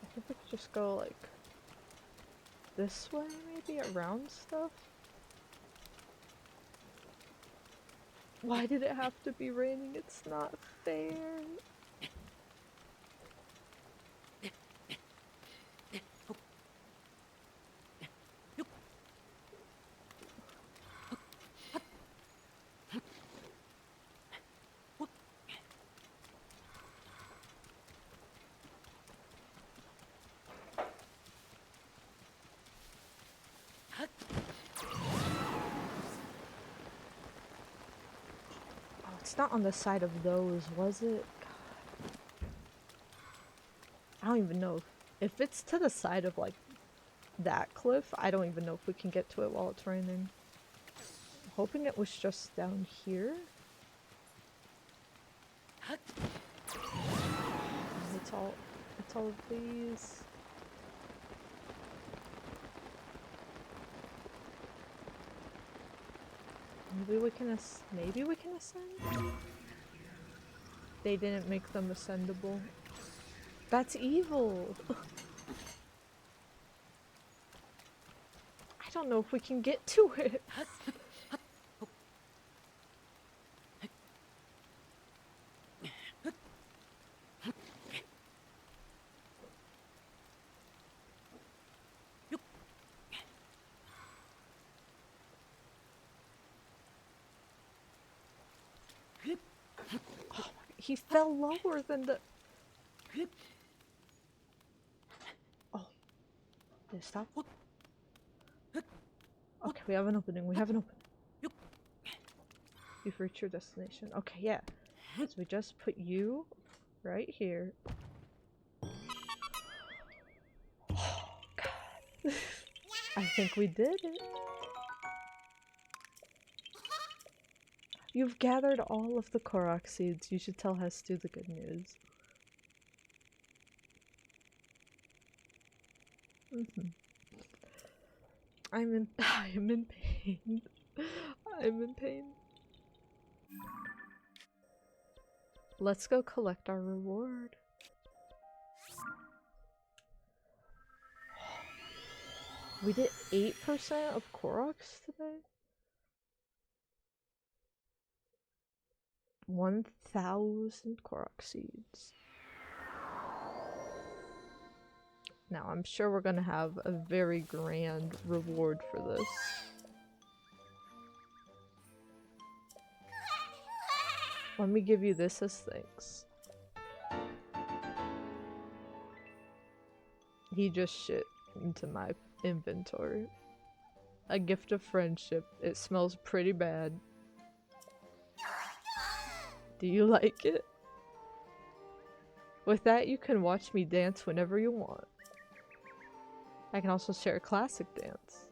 I think we could just go like this way, maybe around stuff. Why did it have to be raining? It's not fair. Oh, it's not on the side of those, was it? God. I don't even know. If it's to the side of like that cliff, I don't even know if we can get to it while it's raining. I'm hoping it was just down here. It's all of these. Maybe we can ascend? They didn't make them ascendable. That's evil! I don't know if we can get to it. Oh, he fell lower than the... Oh. Did it stop? Okay, we have an opening, You've reached your destination. Okay, yeah. So we just put you right here. Oh, God. I think we did it. You've gathered all of the korok seeds. You should tell Hestu the good news. I'm in pain. I'm in pain. Let's go collect our reward. We did 8% of Koroks today? 1,000 Korok seeds. Now, I'm sure we're gonna have a very grand reward for this. Let me give you this as thanks. He just shit into my inventory. A gift of friendship. It smells pretty bad. Do you like it? With that, you can watch me dance whenever you want. I can also share a classic dance.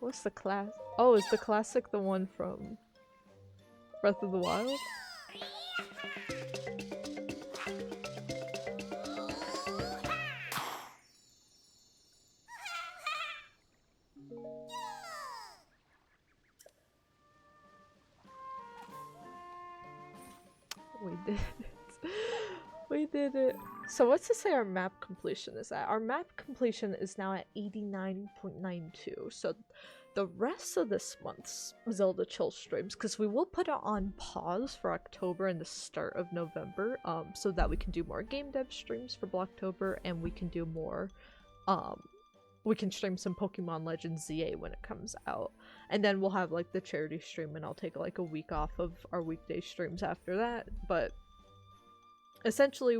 What's the class? Oh, is the classic the one from Breath of the Wild? We did it. We did it. So what's to say our map completion is at? Our map completion is now at 89.92. So the rest of this month's Zelda Chill streams, because we will put it on pause for October and the start of November, so that we can do more game dev streams for Blocktober, and we can do more, we can stream some Pokemon Legends ZA when it comes out. And then we'll have like the charity stream, and I'll take like a week off of our weekday streams after that. But essentially,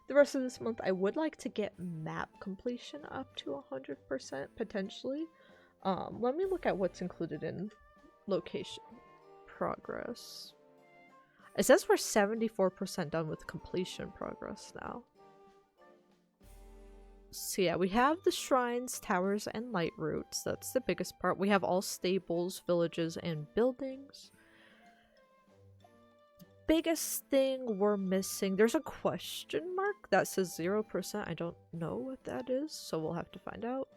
the rest of this month I would like to get map completion up to 100% potentially. Let me look at what's included in location progress. It says we're 74% done with completion progress now. So yeah, we have the shrines, towers, and light routes. That's the biggest part. We have all stables, villages, and buildings. Biggest thing we're missing, there's a question mark that says 0%. I don't know what that is, so we'll have to find out.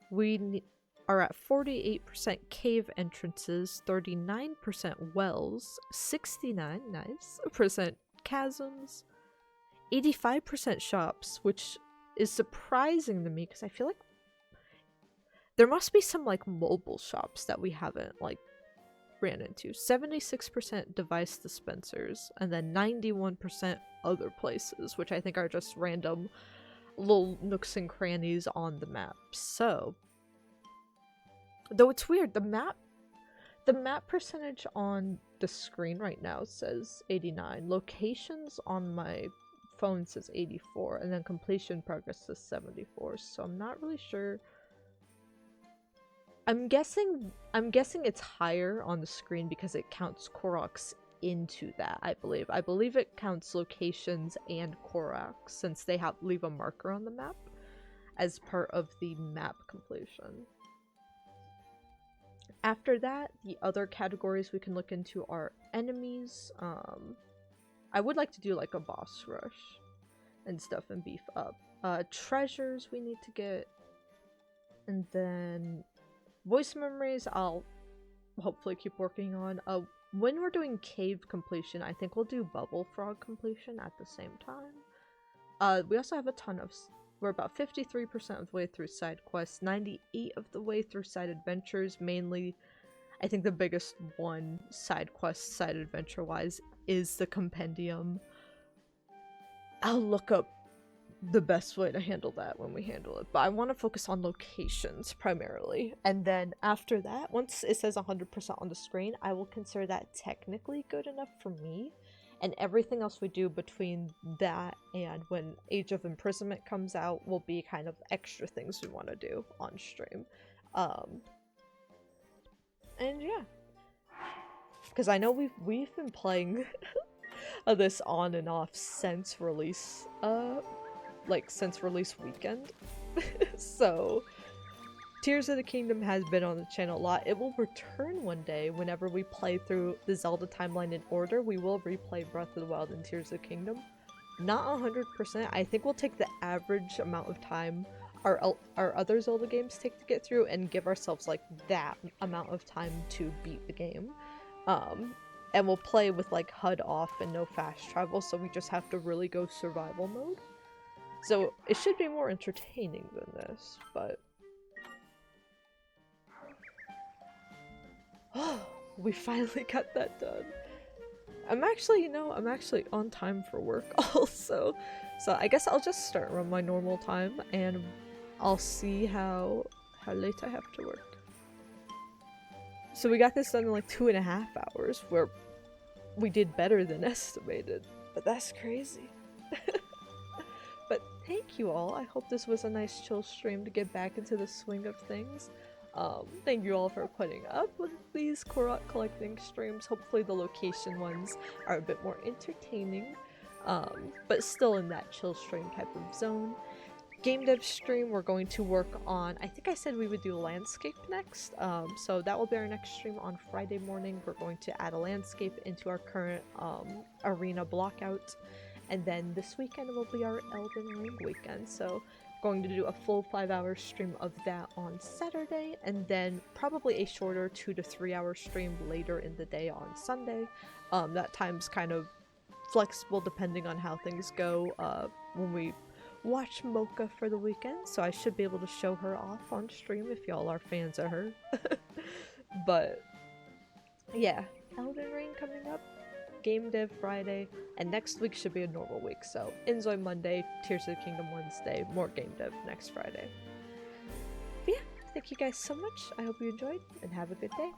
We are at 48% cave entrances, 39% wells, 69 nice percent chasms, 85% shops, which is surprising to me because I feel like there must be some like mobile shops that we haven't like ran into. 76% device dispensers, and then 91% other places, which I think are just random little nooks and crannies on the map. So though it's weird, the map percentage on the screen right now says 89. Locations on my phone says 84, and then completion progress says 74. So I'm not really sure. I'm guessing it's higher on the screen because it counts Koroks into that, I believe. I believe it counts locations and Koroks since they leave a marker on the map as part of the map completion. After that, the other categories we can look into are enemies. I would like to do like a boss rush and stuff and beef up. Treasures we need to get. And then voice memories I'll hopefully keep working on. When we're doing cave completion, I think we'll do bubble frog completion at the same time. We also have a ton of... We're about 53% of the way through side quests, 98% of the way through side adventures. Mainly, I think the biggest one side quest, side adventure wise, is the compendium. I'll look up the best way to handle that when we handle it, but I want to focus on locations primarily. And then after that, once it says 100% on the screen, I will consider that technically good enough for me. And everything else we do between that and when Age of Imprisonment comes out will be kind of extra things we want to do on stream. And yeah. Because I know we've been playing this on and off since release, since release weekend. So Tears of the Kingdom has been on the channel a lot. It will return one day whenever we play through the Zelda timeline in order. We will replay Breath of the Wild and Tears of the Kingdom. Not 100%. I think we'll take the average amount of time our other Zelda games take to get through, and give ourselves like that amount of time to beat the game. And we'll play with like HUD off and no fast travel, so we just have to really go survival mode. So it should be more entertaining than this, but we finally got that done. I'm actually on time for work also. So I guess I'll just start around my normal time and I'll see how late I have to work. So we got this done in like 2.5 hours, where we did better than estimated. But that's crazy. But thank you all. I hope this was a nice chill stream to get back into the swing of things. Thank you all for putting up with these Korok collecting streams. Hopefully the location ones are a bit more entertaining, but still in that chill stream type of zone. Game dev stream, we're going to work on, I think I said we would do landscape next, so that will be our next stream on Friday morning. We're going to add a landscape into our current arena blockout, and then this weekend will be our Elden Ring weekend, so going to do a full 5-hour stream of that on Saturday, and then probably a shorter 2 to 3 hour stream later in the day on Sunday. That time's kind of flexible depending on how things go when we watch Mocha for the weekend, so I should be able to show her off on stream if y'all are fans of her. But yeah, Elden Ring coming up, Game Dev Friday, and next week should be a normal week, so Enjoy Monday, Tears of the Kingdom Wednesday, more Game Dev next Friday. But yeah, thank you guys so much, I hope you enjoyed, and have a good day.